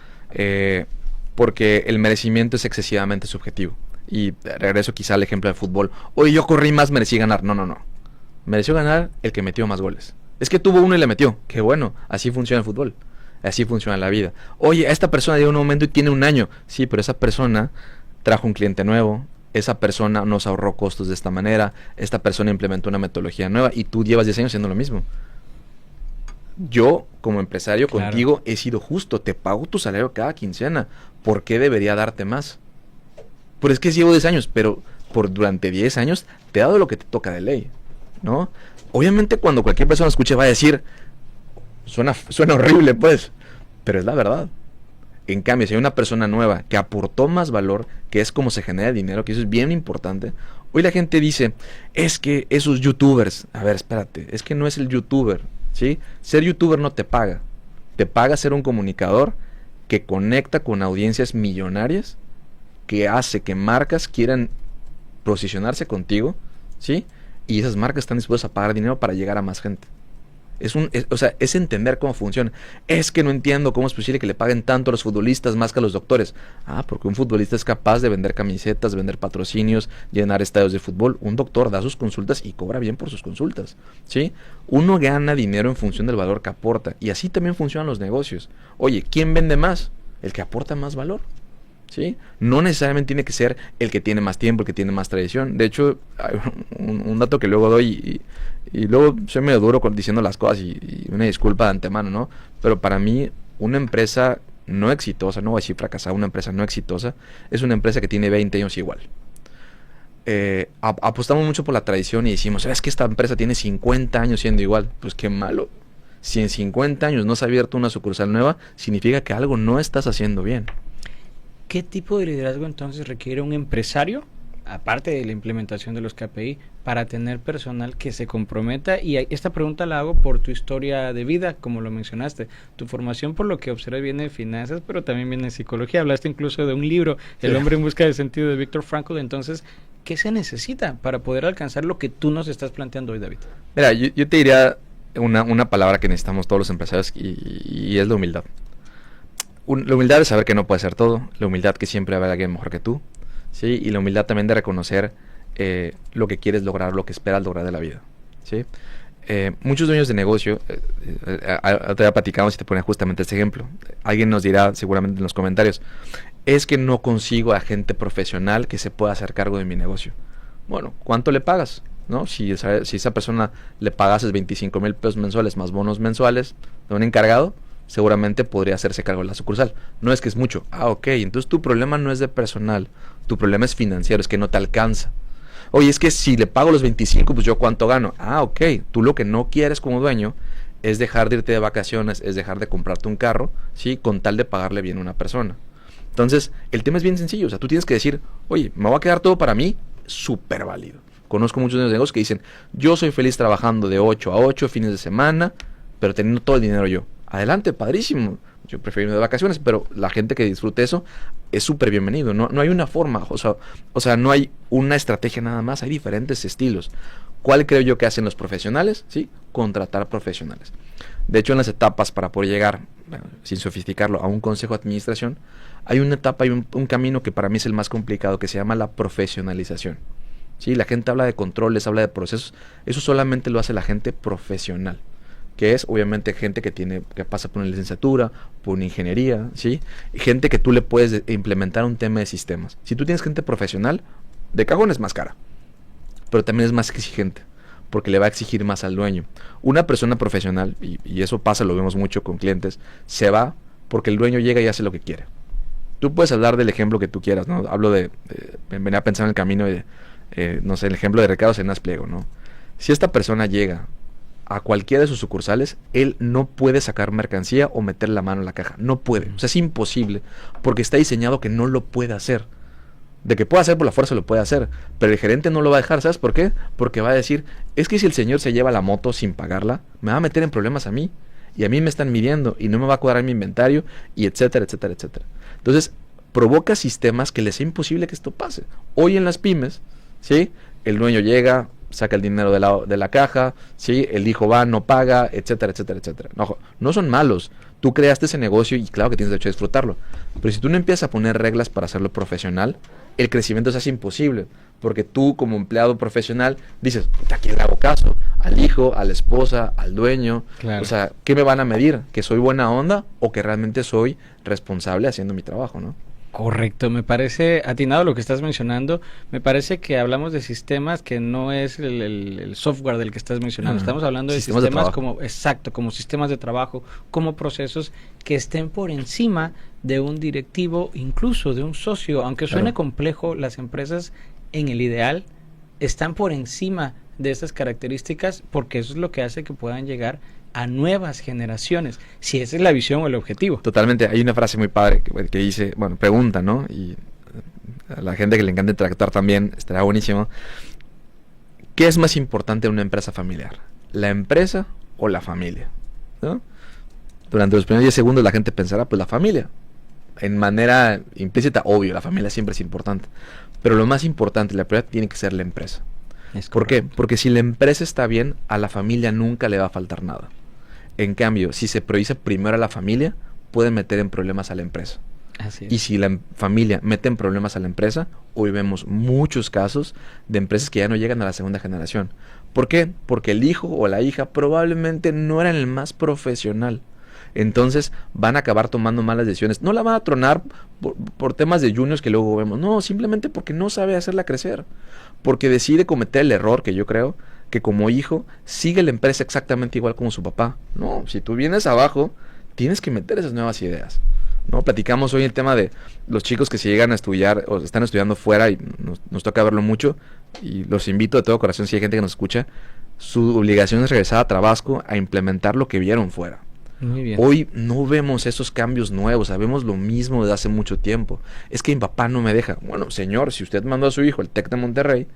Porque el merecimiento es excesivamente subjetivo. Y regreso quizá al ejemplo de fútbol. Oye, yo corrí más, merecí ganar. No, no, no. Mereció ganar el que metió más goles. Es que tuvo uno y le metió. Qué bueno, así funciona el fútbol. Así funciona la vida. Oye, a esta persona dio un aumento y tiene un año. Sí, pero esa persona trajo un cliente nuevo. Esa persona nos ahorró costos de esta manera. Esta persona implementó una metodología nueva y tú llevas 10 años haciendo lo mismo. Yo, como empresario, Claro. contigo he sido justo. Te pago tu salario cada quincena. ¿Por qué debería darte más? Pues es que llevo 10 años, pero durante 10 años te he dado lo que te toca de ley, ¿no? Obviamente cuando cualquier persona escuche va a decir, suena horrible pues, pero es la verdad. En cambio, si hay una persona nueva que aportó más valor, que es como se genera dinero, que eso es bien importante, hoy la gente dice, es que esos youtubers, a ver, espérate, es que no es el youtuber, ¿sí? Ser youtuber no te paga ser un comunicador que conecta con audiencias millonarias, que hace que marcas quieran posicionarse contigo, ¿sí? Y esas marcas están dispuestas a pagar dinero para llegar a más gente. O sea, es entender cómo funciona. Es que no entiendo cómo es posible que le paguen tanto a los futbolistas más que a los doctores. Ah, porque un futbolista es capaz de vender camisetas, vender patrocinios, llenar estadios de fútbol. Un doctor da sus consultas y cobra bien por sus consultas, ¿sí? Uno gana dinero en función del valor que aporta. Y así también funcionan los negocios. Oye, ¿quién vende más? El que aporta más valor, ¿sí? No necesariamente tiene que ser el que tiene más tiempo, el que tiene más tradición. De hecho, hay un dato que luego doy y luego soy medio duro diciendo las cosas y una disculpa de antemano, ¿no? Pero para mí, una empresa no exitosa, no voy a decir fracasada, una empresa no exitosa, es una empresa que tiene 20 años igual. Apostamos mucho por la tradición y decimos, es que esta empresa tiene 50 años siendo igual. Pues qué malo. Si en 50 años no se ha abierto una sucursal nueva, significa que algo no estás haciendo bien. ¿Qué tipo de liderazgo entonces requiere un empresario, aparte de la implementación de los KPI, para tener personal que se comprometa? Y esta pregunta la hago por tu historia de vida, como lo mencionaste. Tu formación, por lo que observas, viene de finanzas, pero también viene de psicología. Hablaste incluso de un libro, El hombre en busca de sentido, de Viktor Frankl. Entonces, ¿qué se necesita para poder alcanzar lo que tú nos estás planteando hoy, David? Mira, yo te diría una palabra que necesitamos todos los empresarios y es la humildad. La humildad de saber que no puedes hacer todo, la humildad que siempre va a haber alguien mejor que tú, ¿sí? Y la humildad también de reconocer lo que quieres lograr, lo que esperas lograr de la vida, ¿sí? Muchos dueños de negocio, te ya platicamos y te pone justamente este ejemplo. Alguien nos dirá seguramente en los comentarios, es que no consigo a gente profesional que se pueda hacer cargo de mi negocio. Bueno, ¿cuánto le pagas? ¿No? Si esa persona le pagases 25,000 pesos mensuales más bonos mensuales de un encargado, seguramente podría hacerse cargo de la sucursal. No es que es mucho. Ah, ok, entonces tu problema no es de personal, tu problema es financiero, es que no te alcanza. Oye, es que si le pago los 25, pues yo cuánto gano. Ah, ok, tú lo que no quieres como dueño es dejar de irte de vacaciones, es dejar de comprarte un carro, ¿sí? Con tal de pagarle bien a una persona. Entonces, el tema es bien sencillo, o sea, tú tienes que decir, oye, ¿me va a quedar todo para mí? Súper válido. Conozco muchos negocios que dicen, yo soy feliz trabajando de 8 a 8 fines de semana, pero teniendo todo el dinero yo. Adelante, padrísimo. Yo prefiero irme de vacaciones, pero la gente que disfrute eso es súper bienvenido. No hay una forma, o sea, no hay una estrategia nada más, hay diferentes estilos. ¿Cuál creo yo que hacen los profesionales? Sí, contratar profesionales. De hecho, en las etapas para poder llegar, bueno, sin sofisticarlo, a un consejo de administración, hay una etapa y un camino que para mí es el más complicado, que se llama la profesionalización. Sí, la gente habla de controles, habla de procesos. Eso solamente lo hace la gente profesional, que es obviamente gente que pasa por una licenciatura, por una ingeniería, ¿sí? Y gente que tú le puedes implementar un tema de sistemas. Si tú tienes gente profesional, de cajón es más cara, pero también es más exigente, porque le va a exigir más al dueño. Una persona profesional, y eso pasa, lo vemos mucho con clientes, se va porque el dueño llega y hace lo que quiere. Tú puedes hablar del ejemplo que tú quieras, ¿no? Hablo venía a pensar en el camino de, no sé, el ejemplo de Ricardo Salinas Pliego, ¿no? Si esta persona llega a cualquiera de sus sucursales, él no puede sacar mercancía o meter la mano en la caja. No puede. O sea, es imposible, porque está diseñado que no lo puede hacer. De que pueda hacer por la fuerza, lo puede hacer, pero el gerente no lo va a dejar. ¿Sabes por qué? Porque va a decir, es que si el señor se lleva la moto sin pagarla, me va a meter en problemas a mí, y a mí me están midiendo, y no me va a cuadrar mi inventario, y etcétera, etcétera, etcétera. Entonces, provoca sistemas que les sea imposible que esto pase. Hoy en las pymes, ¿sí? El dueño llega, saca el dinero de la caja, ¿sí? El hijo va, no paga, etcétera, etcétera, etcétera. No, no son malos. Tú creaste ese negocio y claro que tienes derecho a disfrutarlo. Pero si tú no empiezas a poner reglas para hacerlo profesional, el crecimiento se hace imposible. Porque tú como empleado profesional dices, ¿a quién le hago caso? Al hijo, a la esposa, al dueño. Claro. O sea, ¿qué me van a medir? ¿Que soy buena onda o que realmente soy responsable haciendo mi trabajo, no? Correcto, me parece atinado lo que estás mencionando. Me parece que hablamos de sistemas que no es el software del que estás mencionando. Estamos hablando de sistemas como, exacto, como sistemas de trabajo, como procesos que estén por encima de un directivo, incluso de un socio. Aunque suene complejo, las empresas en el ideal están por encima de estas características porque eso es lo que hace que puedan llegar a nuevas generaciones, si esa es la visión o el objetivo. Totalmente, hay una frase muy padre que dice, bueno, pregunta, ¿no? Y a la gente que le encanta interactuar también, estará buenísimo. ¿Qué es más importante en una empresa familiar? ¿La empresa o la familia? ¿No? Durante los primeros 10 segundos la gente pensará, pues la familia. En manera implícita, obvio, la familia siempre es importante. Pero lo más importante, la prioridad tiene que ser la empresa. ¿Por qué? Porque si la empresa está bien, a la familia nunca le va a faltar nada. En cambio, si se prioriza primero a la familia, puede meter en problemas a la empresa. Así es. Y si la familia mete en problemas a la empresa, hoy vemos muchos casos de empresas que ya no llegan a la segunda generación. ¿Por qué? Porque el hijo o la hija probablemente no eran el más profesional. Entonces van a acabar tomando malas decisiones. No la van a tronar por temas de juniors que luego vemos. No, simplemente porque no sabe hacerla crecer. Porque decide cometer el error que yo creo que como hijo sigue la empresa exactamente igual como su papá. No, si tú vienes abajo, tienes que meter esas nuevas ideas. ¿No? Platicamos hoy el tema de los chicos que se llegan a estudiar o están estudiando fuera y nos toca verlo mucho. Y los invito de todo corazón, si hay gente que nos escucha, su obligación es regresar a Tabasco a implementar lo que vieron fuera. Muy bien. Hoy no vemos esos cambios nuevos, sabemos lo mismo desde hace mucho tiempo. Es que mi papá no me deja. Bueno, señor, si usted mandó a su hijo al TEC de Monterrey,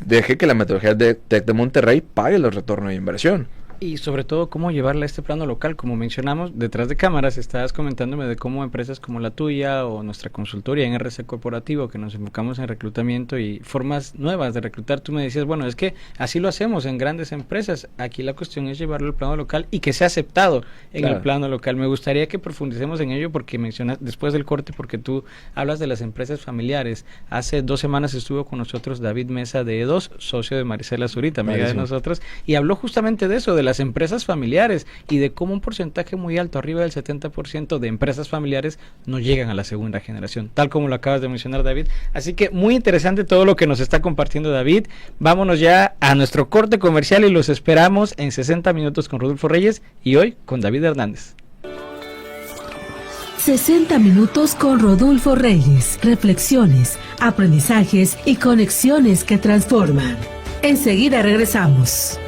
deje que la metodología del TEC de Monterrey pague el retorno de inversión. Y sobre todo, cómo llevarla a este plano local. Como mencionamos, detrás de cámaras estabas comentándome de cómo empresas como la tuya o nuestra consultoría en RC Corporativo, que nos enfocamos en reclutamiento y formas nuevas de reclutar, tú me decías, bueno, es que así lo hacemos en grandes empresas. Aquí la cuestión es llevarlo al plano local y que sea aceptado en el plano local. Me gustaría que profundicemos en ello porque mencionas, después del corte, porque tú hablas de las empresas familiares. Hace 2 semanas estuvo con nosotros David Mesa de E2, socio de Marisela Zurita, amiga de nosotros, y habló justamente de eso, de las empresas familiares y de cómo un porcentaje muy alto, arriba del 70% de empresas familiares no llegan a la segunda generación, tal como lo acabas de mencionar, David. Así que muy interesante todo lo que nos está compartiendo David. Vámonos ya a nuestro corte comercial y los esperamos en 60 minutos con Rodolfo Reyes y hoy con David Hernández. 60 minutos con Rodolfo Reyes, reflexiones, aprendizajes y conexiones que transforman. Enseguida regresamos.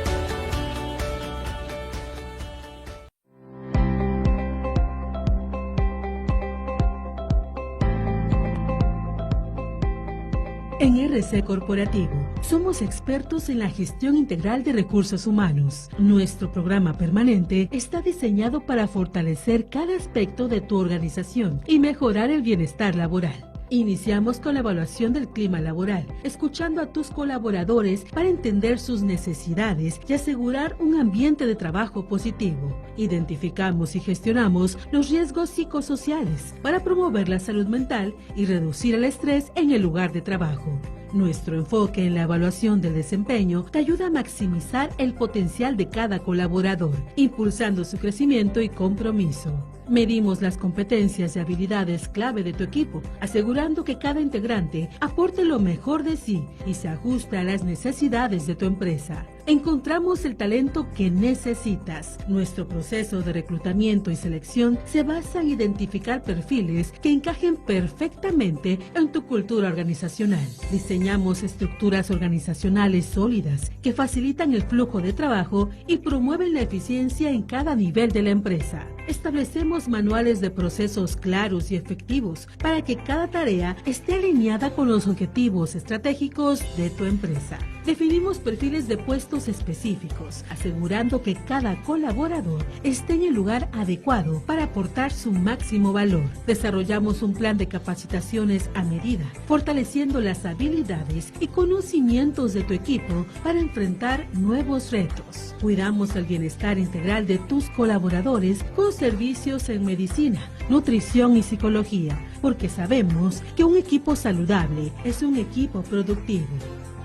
En RC Corporativo somos expertos en la gestión integral de recursos humanos. Nuestro programa permanente está diseñado para fortalecer cada aspecto de tu organización y mejorar el bienestar laboral. Iniciamos con la evaluación del clima laboral, escuchando a tus colaboradores para entender sus necesidades y asegurar un ambiente de trabajo positivo. Identificamos y gestionamos los riesgos psicosociales para promover la salud mental y reducir el estrés en el lugar de trabajo. Nuestro enfoque en la evaluación del desempeño te ayuda a maximizar el potencial de cada colaborador, impulsando su crecimiento y compromiso. Medimos las competencias y habilidades clave de tu equipo, asegurando que cada integrante aporte lo mejor de sí y se ajuste a las necesidades de tu empresa. Encontramos el talento que necesitas. Nuestro proceso de reclutamiento y selección se basa en identificar perfiles que encajen perfectamente en tu cultura organizacional. Diseñamos estructuras organizacionales sólidas que facilitan el flujo de trabajo y promueven la eficiencia en cada nivel de la empresa. establecemos manuales de procesos claros y efectivos para que cada tarea esté alineada con los objetivos estratégicos de tu empresa. Definimos perfiles de puestos específicos, asegurando que cada colaborador esté en el lugar adecuado para aportar su máximo valor. Desarrollamos un plan de capacitaciones a medida, fortaleciendo las habilidades y conocimientos de tu equipo para enfrentar nuevos retos. Cuidamos el bienestar integral de tus colaboradores con servicios en medicina, nutrición y psicología, porque sabemos que un equipo saludable es un equipo productivo.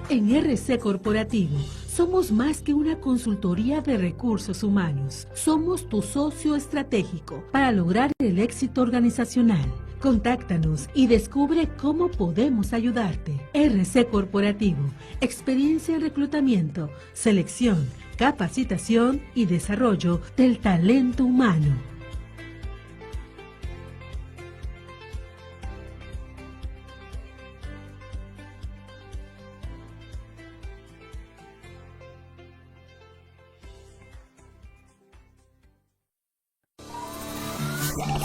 En RC Corporativo, somos más que una consultoría de recursos humanos. Somos tu socio estratégico para lograr el éxito organizacional. Contáctanos y descubre cómo podemos ayudarte. RC Corporativo, experiencia en reclutamiento, selección, capacitación y desarrollo del talento humano.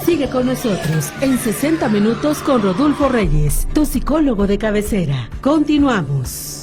Sigue con nosotros en 60 minutos con Rodolfo Reyes, tu psicólogo de cabecera. Continuamos.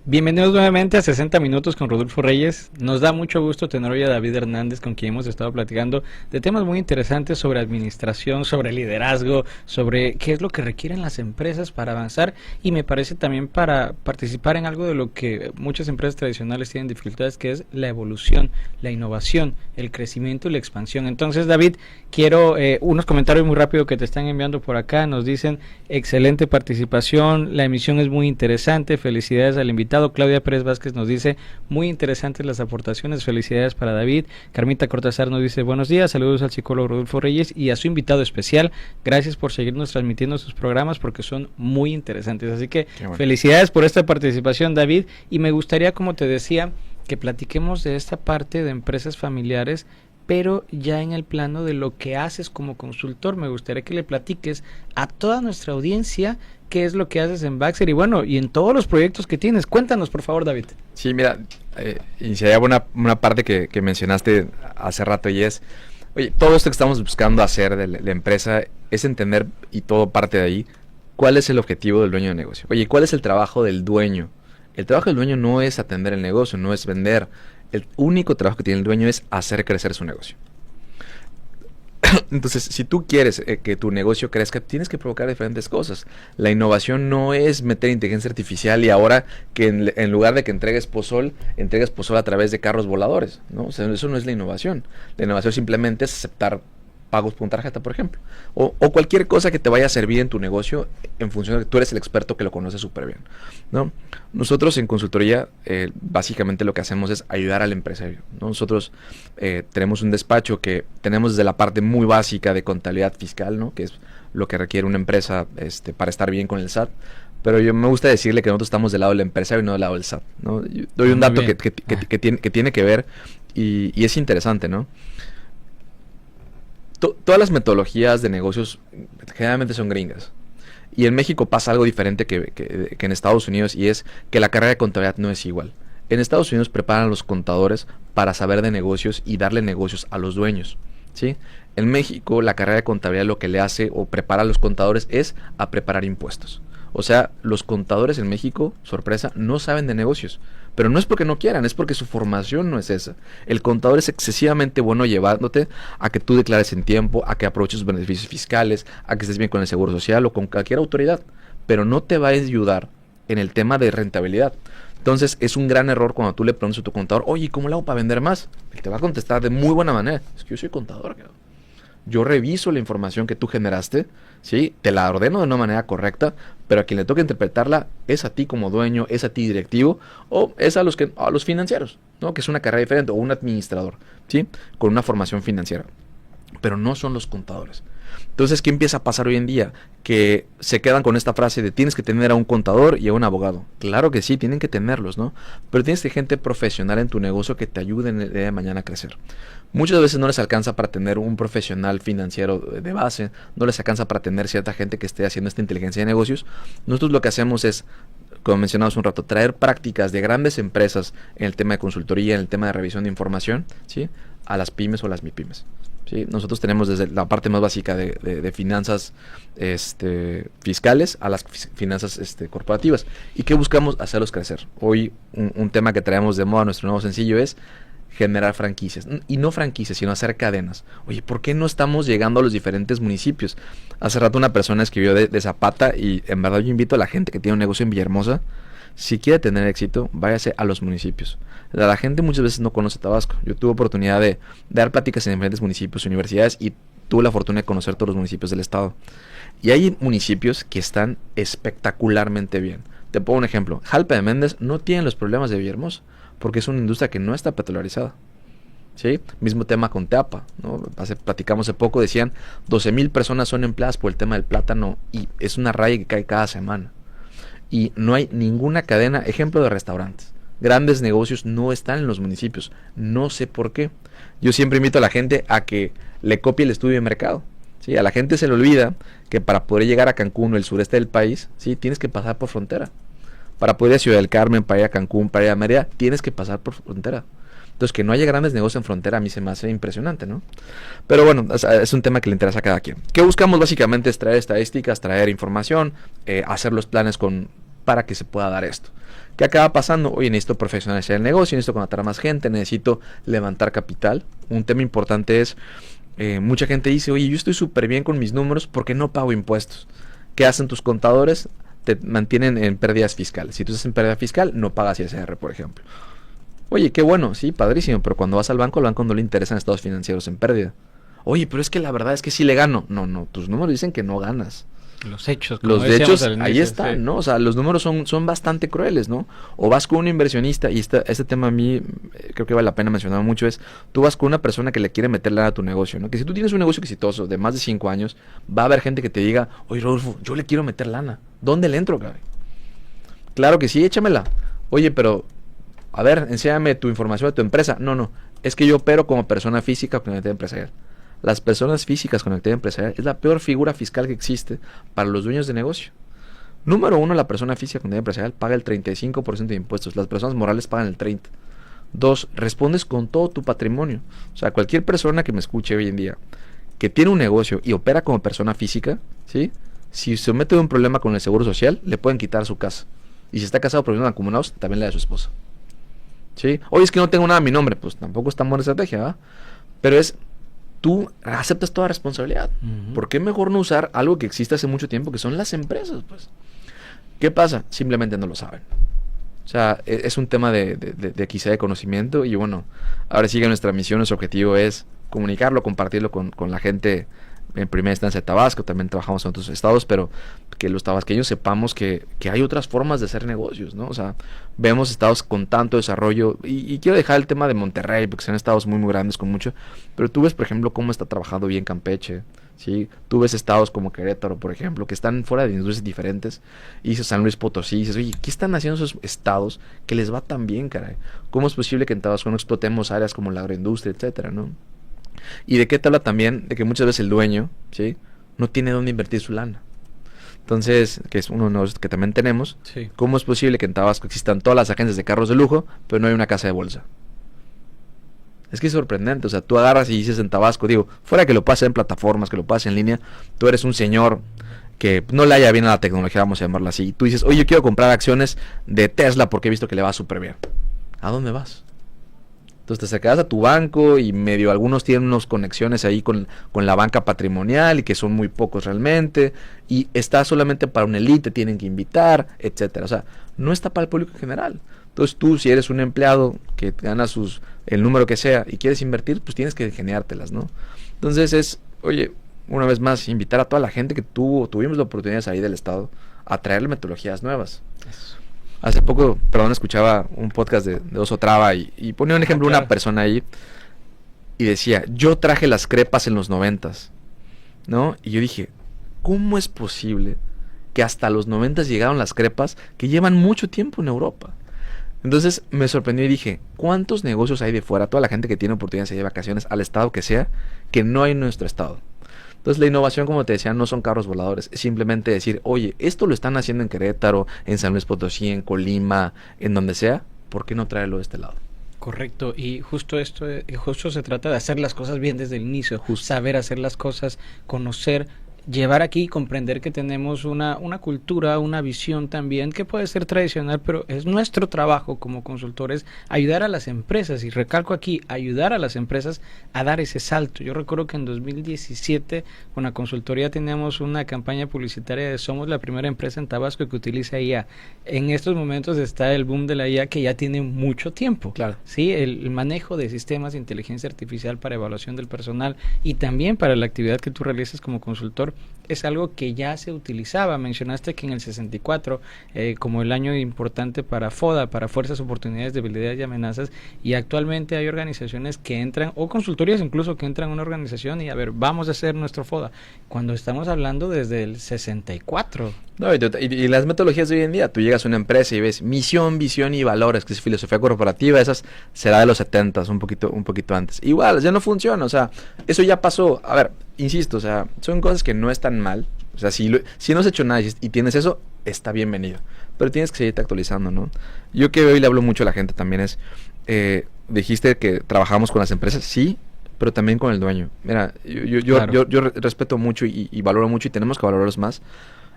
Bienvenidos nuevamente a 60 minutos con Rodolfo Reyes. Nos da mucho gusto tener hoy a David Hernández, con quien hemos estado platicando de temas muy interesantes sobre administración, sobre liderazgo, sobre qué es lo que requieren las empresas para avanzar y me parece también para participar en algo de lo que muchas empresas tradicionales tienen dificultades, que es la evolución, la innovación, el crecimiento y la expansión. Entonces, David, quiero unos comentarios muy rápido que te están enviando por acá. Nos dicen: excelente participación, la emisión es muy interesante, felicidades al invitado. Claudia Pérez Vázquez nos dice: muy interesantes las aportaciones, felicidades para David. Carmita Cortázar nos dice: buenos días, saludos al psicólogo Rodolfo Reyes y a su invitado especial, gracias por seguirnos transmitiendo sus programas porque son muy interesantes. Así que bueno, felicidades por esta participación, David, y me gustaría, como te decía, que platiquemos de esta parte de empresas familiares, pero ya en el plano de lo que haces como consultor. Me gustaría que le platiques a toda nuestra audiencia qué es lo que haces en Baxter y bueno, y en todos los proyectos que tienes. Cuéntanos, por favor, David. Sí, mira, iniciaría una parte que mencionaste hace rato, y es, oye, todo esto que estamos buscando hacer de la empresa es entender, y todo parte de ahí, cuál es el objetivo del dueño de negocio. Oye, ¿cuál es el trabajo del dueño? El trabajo del dueño no es atender el negocio, no es vender. El único trabajo que tiene el dueño es hacer crecer su negocio. Entonces, si tú quieres que tu negocio crezca, tienes que provocar diferentes cosas. La innovación no es meter inteligencia artificial y ahora que en lugar de que entregues pozol a través de carros voladores, ¿no? O sea, eso no es la innovación. La innovación simplemente es aceptar pagos con tarjeta, por ejemplo, o cualquier cosa que te vaya a servir en tu negocio en función de que tú eres el experto que lo conoce súper bien, ¿no? Nosotros en consultoría básicamente lo que hacemos es ayudar al empresario, ¿no? Nosotros tenemos un despacho que tenemos desde la parte muy básica de contabilidad fiscal, ¿no? Que es lo que requiere una empresa para estar bien con el SAT. Pero yo me gusta decirle que nosotros estamos del lado del empresario y no del lado del SAT, ¿no? Yo doy un dato que tiene que ver y es interesante, ¿no? Todas las metodologías de negocios generalmente son gringas. Y en México pasa algo diferente que en Estados Unidos, y es que la carrera de contabilidad no es igual. En Estados Unidos preparan a los contadores para saber de negocios y darle negocios a los dueños, ¿sí? En México la carrera de contabilidad lo que le hace o prepara a los contadores es a preparar impuestos. O sea, los contadores en México, sorpresa, no saben de negocios. Pero no es porque no quieran, es porque su formación no es esa. El contador es excesivamente bueno llevándote a que tú declares en tiempo, a que aproveches sus beneficios fiscales, a que estés bien con el Seguro Social o con cualquier autoridad. Pero no te va a ayudar en el tema de rentabilidad. Entonces es un gran error cuando tú le preguntas a tu contador: oye, ¿cómo le hago para vender más? Él te va a contestar de muy buena manera: es que yo soy contador, cabrón. Yo reviso la información que tú generaste, ¿sí? Te la ordeno de una manera correcta, pero a quien le toca interpretarla es a ti como dueño, es a ti directivo, o es a los financieros, ¿no? Que es una carrera diferente, o un administrador, ¿sí? Con una formación financiera. Pero no son los contadores. Entonces, ¿qué empieza a pasar hoy en día? Que se quedan con esta frase de tienes que tener a un contador y a un abogado. Claro que sí, tienen que tenerlos, ¿no? Pero tienes que gente profesional en tu negocio que te ayude en el día de mañana a crecer. Muchas veces no les alcanza para tener un profesional financiero de base, no les alcanza para tener cierta gente que esté haciendo esta inteligencia de negocios. Nosotros lo que hacemos es como mencionamos un rato, traer prácticas de grandes empresas en el tema de consultoría, en el tema de revisión de información, ¿sí? A las pymes o las MIPYMES. ¿Sí? Nosotros tenemos desde la parte más básica de finanzas fiscales a las finanzas corporativas. ¿Y qué buscamos? Hacerlos crecer. Hoy un tema que traemos de moda, nuestro nuevo sencillo, es generar franquicias. Y no franquicias, sino hacer cadenas. Oye, ¿por qué no estamos llegando a los diferentes municipios? Hace rato una persona escribió de Zapata, y en verdad yo invito a la gente que tiene un negocio en Villahermosa, si quiere tener éxito, váyase a los municipios. La gente muchas veces no conoce Tabasco. Yo tuve oportunidad de dar pláticas en diferentes municipios, universidades, y tuve la fortuna de conocer todos los municipios del estado. Y hay municipios que están espectacularmente bien. Te pongo un ejemplo. Jalpa de Méndez no tiene los problemas de Villahermosa, porque es una industria que no está petrolarizada. ¿Sí? Mismo tema con Teapa, ¿no? Platicamos hace poco, decían 12,000 personas son empleadas por el tema del plátano, y es una raya que cae cada semana. Y no hay ninguna cadena, ejemplo de restaurantes. Grandes negocios no están en los municipios. No sé por qué. Yo siempre invito a la gente a que le copie el estudio de mercado. ¿Sí? A la gente se le olvida que para poder llegar a Cancún o el sureste del país, ¿sí? Tienes que pasar por frontera. Para poder ir a Ciudad del Carmen, para ir a Cancún, para ir a Mérida, tienes que pasar por frontera. Entonces, que no haya grandes negocios en frontera a mí se me hace impresionante, ¿no? Pero bueno, es un tema que le interesa a cada quien. ¿Qué buscamos básicamente? Es traer estadísticas, traer información, hacer los planes para que se pueda dar esto. ¿Qué acaba pasando? Oye, necesito profesionalizar el negocio, necesito contratar a más gente, necesito levantar capital. Un tema importante es, mucha gente dice, oye, yo estoy súper bien con mis números porque no pago impuestos. ¿Qué hacen tus contadores? Te mantienen en pérdidas fiscales. Si tú estás en pérdida fiscal, no pagas ISR, por ejemplo. Oye, qué bueno, sí, padrísimo, pero cuando vas al banco no le interesan estados financieros en pérdida. Oye, pero es que la verdad es que sí le gano. No, tus números dicen que no ganas. Los hechos. Los hechos, ahí están, sí. ¿No? O sea, los números son bastante crueles, ¿no? O vas con un inversionista, y este tema a mí creo que vale la pena mencionar mucho, es, tú vas con una persona que le quiere meter lana a tu negocio, ¿no? Que si tú tienes un negocio exitoso de más de 5 años, va a haber gente que te diga, oye, Rodolfo, yo le quiero meter lana. ¿Dónde le entro, cabrón? Claro que sí, échamela. Oye, pero a ver, enséñame tu información de tu empresa. No, es que yo opero como persona física con actividad empresarial. Las personas físicas con actividad empresarial es la peor figura fiscal que existe para los dueños de negocio. Número 1, la persona física con actividad empresarial paga el 35% de impuestos. Las personas morales pagan el 30%. 2, respondes con todo tu patrimonio. O sea, cualquier persona que me escuche hoy en día, que tiene un negocio y opera como persona física, ¿sí? Si se mete en un problema con el seguro social, le pueden quitar su casa. Y si está casado por bienes acumulados, también le da a su esposa. ¿Sí? Oye, es que no tengo nada a mi nombre. Pues tampoco es tan buena estrategia, ¿verdad? Pero tú aceptas toda responsabilidad. ¿Por qué mejor no usar algo que existe hace mucho tiempo, que son las empresas, pues? ¿Qué pasa? Simplemente no lo saben. O sea, es un tema de quizá de conocimiento, y bueno, ahora sí que nuestra misión, nuestro objetivo es comunicarlo, compartirlo con la gente en primera instancia de Tabasco. También trabajamos en otros estados, pero que los tabasqueños sepamos que hay otras formas de hacer negocios, ¿no? O sea, vemos estados con tanto desarrollo, y quiero dejar el tema de Monterrey, porque son estados muy grandes con mucho, pero tú ves, por ejemplo, cómo está trabajando bien Campeche, ¿sí? Tú ves estados como Querétaro, por ejemplo, que están fuera de industrias diferentes, y dices San Luis Potosí, y dices, oye, ¿qué están haciendo esos estados que les va tan bien, caray? ¿Cómo es posible que en Tabasco no explotemos áreas como la agroindustria, etcétera, ¿no? Y de qué te habla también de que muchas veces el dueño, ¿sí?, no tiene dónde invertir su lana. Entonces, que es uno de los que también tenemos, sí. ¿Cómo es posible que en Tabasco existan todas las agencias de carros de lujo, pero no hay una casa de bolsa? Es que es sorprendente. O sea, tú agarras y dices en Tabasco, digo, fuera que lo pases en plataformas, que lo pases en línea, tú eres un señor que no le haya bien a la tecnología, vamos a llamarla así. Tú dices, oye, yo quiero comprar acciones de Tesla porque he visto que le va súper bien. ¿A dónde vas? Entonces te acercas a tu banco, y medio algunos tienen unas conexiones ahí con la banca patrimonial, y que son muy pocos realmente, y está solamente para una elite, tienen que invitar, etcétera. O sea, no está para el público en general. Entonces tú, si eres un empleado que gana el número que sea y quieres invertir, pues tienes que ingeniártelas, ¿no? Entonces oye, una vez más, invitar a toda la gente que tuvimos la oportunidad de salir del estado a traerle metodologías nuevas. Eso. Hace poco, escuchaba un podcast de Oso Traba, y ponía un ejemplo, claro, una persona ahí, y decía, yo traje las crepas en los 90s, ¿no? Y yo dije, ¿cómo es posible que hasta los 90s llegaron las crepas que llevan mucho tiempo en Europa? Entonces me sorprendió y dije, ¿cuántos negocios hay de fuera? Toda la gente que tiene oportunidad de ir de vacaciones al estado que sea, que no hay en nuestro estado. Entonces la innovación, como te decía, no son carros voladores, es simplemente decir, oye, esto lo están haciendo en Querétaro, en San Luis Potosí, en Colima, en donde sea, ¿por qué no traerlo de este lado? Correcto, y justo esto, justo se trata de hacer las cosas bien desde el inicio, saber hacer las cosas, conocer, llevar aquí y comprender que tenemos una cultura, una visión también que puede ser tradicional, pero es nuestro trabajo como consultores ayudar a las empresas, y recalco aquí, ayudar a las empresas a dar ese salto. Yo recuerdo que en 2017 con la consultoría teníamos una campaña publicitaria de somos la primera empresa en Tabasco que utiliza IA. En estos momentos está el boom de la IA que ya tiene mucho tiempo. Claro. Sí, el manejo de sistemas de inteligencia artificial para evaluación del personal y también para la actividad que tú realizas como consultor es algo que ya se utilizaba. Mencionaste que en el 64, como el año importante para FODA, para Fuerzas, Oportunidades, Debilidades y Amenazas, y actualmente hay organizaciones que entran, o consultorías incluso, que entran a una organización y a ver, vamos a hacer nuestro FODA, cuando estamos hablando desde el 64. No, y las metodologías de hoy en día, tú llegas a una empresa y ves misión, visión y valores, que es filosofía corporativa, esas será de los 70s, un poquito antes. Igual, ya no funciona, o sea, eso ya pasó. A ver, insisto, o sea, son cosas que no están mal. O sea, si no has hecho nada y tienes eso, está bienvenido. Pero tienes que seguirte actualizando, ¿no? Yo que hoy le hablo mucho a la gente también es, dijiste que trabajamos con las empresas, sí, pero también con el dueño. Mira, Claro. yo respeto mucho y valoro mucho y tenemos que valorarlos más.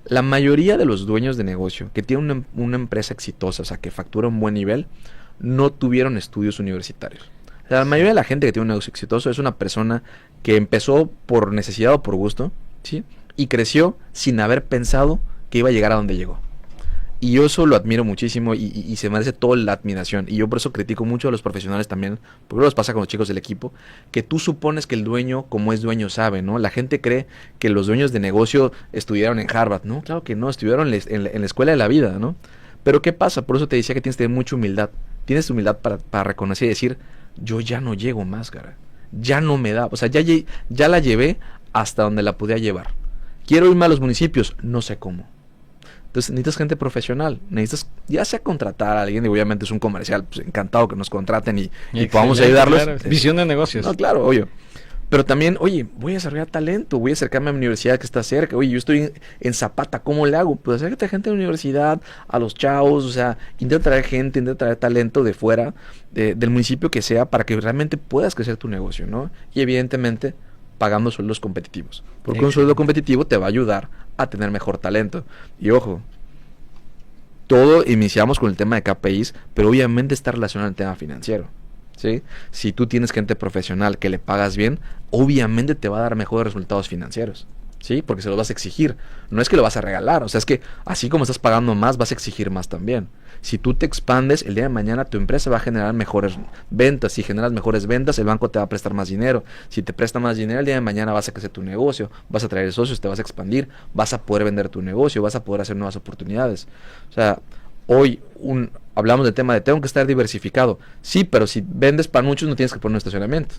La mayoría de los dueños de negocio que tienen una empresa exitosa, o sea, que factura un buen nivel, no tuvieron estudios universitarios. O sea, la mayoría de la gente que tiene un negocio exitoso es una persona que empezó por necesidad o por gusto, ¿sí? Y creció sin haber pensado que iba a llegar a donde llegó. Y yo eso lo admiro muchísimo y se merece toda la admiración. Y yo por eso critico mucho a los profesionales también, porque los pasa con los chicos del equipo, que tú supones que el dueño, como es dueño, sabe, ¿no? La gente cree que los dueños de negocio estudiaron en Harvard, ¿no? Claro que no, estudiaron en la escuela de la vida, ¿no? Pero ¿qué pasa? Por eso te decía que tienes que tener mucha humildad. Tienes humildad para reconocer y decir, yo ya no llego más, cara. Ya no me da. O sea, ya la llevé hasta donde la podía llevar. Quiero irme a los municipios, no sé cómo. Entonces necesitas gente profesional, necesitas ya sea contratar a alguien, y obviamente es un comercial, pues encantado que nos contraten y podamos ayudarlos. Claro. Visión de negocios. No, claro, obvio. Pero también, oye, voy a desarrollar talento, voy a acercarme a mi universidad que está cerca, oye, yo estoy en Zapata, ¿cómo le hago? Pues acércate a gente de la universidad, a los chavos, o sea, intenta traer gente, intenta traer talento de fuera, del municipio que sea, para que realmente puedas crecer tu negocio, ¿no? Y evidentemente pagando sueldos competitivos, porque un sueldo competitivo te va a ayudar a tener mejor talento. Y ojo, todo iniciamos con el tema de KPIs, pero obviamente está relacionado al tema financiero, ¿sí? Si tú tienes gente profesional que le pagas bien, obviamente te va a dar mejores resultados financieros, ¿sí? Porque se los vas a exigir, no es que lo vas a regalar, o sea, es que así como estás pagando más, vas a exigir más también. Si tú te expandes, el día de mañana tu empresa va a generar mejores ventas. Si generas mejores ventas, el banco te va a prestar más dinero. Si te presta más dinero, el día de mañana vas a crecer tu negocio, vas a traer socios, te vas a expandir, vas a poder vender tu negocio, vas a poder hacer nuevas oportunidades. O sea, hoy hablamos del tema de tengo que estar diversificado. Sí, pero si vendes panuchos no tienes que poner un estacionamiento.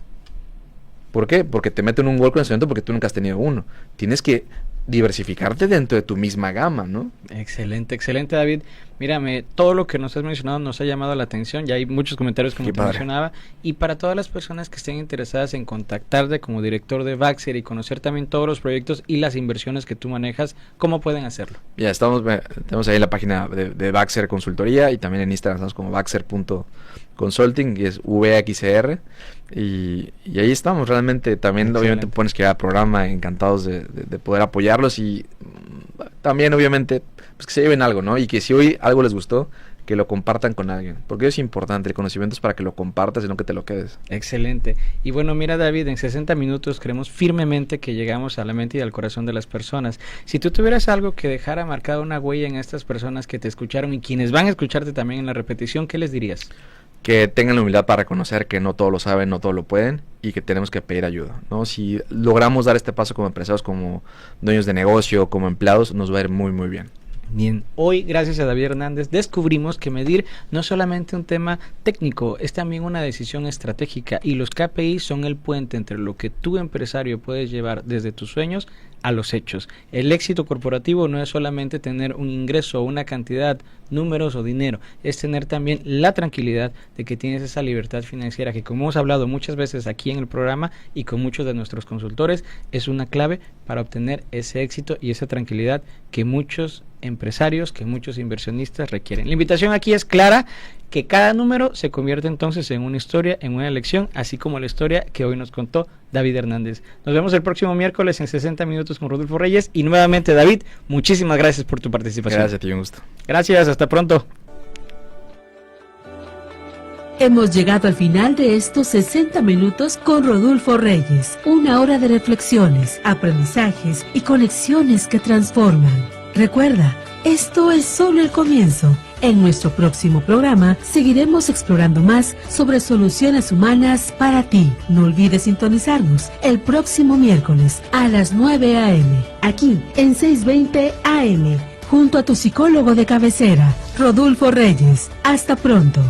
¿Por qué? Porque te meten un gol con el estacionamiento porque tú nunca has tenido uno. Tienes que diversificarte dentro de tu misma gama, ¿no? Excelente, excelente, David. Mírame, todo lo que nos has mencionado nos ha llamado la atención. Ya hay muchos comentarios como te mencionaba. Y para todas las personas que estén interesadas en contactarte como director de Baxter y conocer también todos los proyectos y las inversiones que tú manejas, ¿cómo pueden hacerlo? Ya tenemos ahí la página de Baxter Consultoría y también en Instagram estamos como baxter.consulting, y es VXR. Y ahí estamos, realmente también. Excelente. Obviamente pones que haga programa, encantados de poder apoyarlos y también obviamente pues que se lleven algo, ¿no? Y que si hoy algo les gustó, que lo compartan con alguien, porque es importante, el conocimiento es para que lo compartas y no que te lo quedes. Excelente. Y bueno, mira, David, en 60 minutos creemos firmemente que llegamos a la mente y al corazón de las personas. Si tú tuvieras algo que dejara marcada una huella en estas personas que te escucharon y quienes van a escucharte también en la repetición, ¿qué les dirías? Que tengan la humildad para reconocer que no todo lo saben, no todo lo pueden y que tenemos que pedir ayuda, ¿no? Si logramos dar este paso como empresarios, como dueños de negocio, como empleados, nos va a ir muy, muy bien. Bien, hoy gracias a David Hernández descubrimos que medir no es solamente un tema técnico, es también una decisión estratégica y los KPI son el puente entre lo que tu empresario puedes llevar desde tus sueños a los hechos. El éxito corporativo no es solamente tener un ingreso o una cantidad, números o dinero, es tener también la tranquilidad de que tienes esa libertad financiera que, como hemos hablado muchas veces aquí en el programa y con muchos de nuestros consultores, es una clave para obtener ese éxito y esa tranquilidad que muchos empresarios, que muchos inversionistas requieren. La invitación aquí es clara, que cada número se convierte entonces en una historia, en una lección, así como la historia que hoy nos contó David Hernández. Nos vemos el próximo miércoles en 60 minutos con Rodolfo Reyes, y nuevamente, David, muchísimas gracias por tu participación. Gracias a ti, un gusto. Gracias, hasta pronto. Hemos llegado al final de estos 60 minutos con Rodolfo Reyes. Una hora de reflexiones, aprendizajes y conexiones que transforman. Recuerda, esto es solo el comienzo. En nuestro próximo programa seguiremos explorando más sobre soluciones humanas para ti. No olvides sintonizarnos el próximo miércoles a las 9 a.m. aquí en 620 AM, junto a tu psicólogo de cabecera, Rodolfo Reyes. Hasta pronto.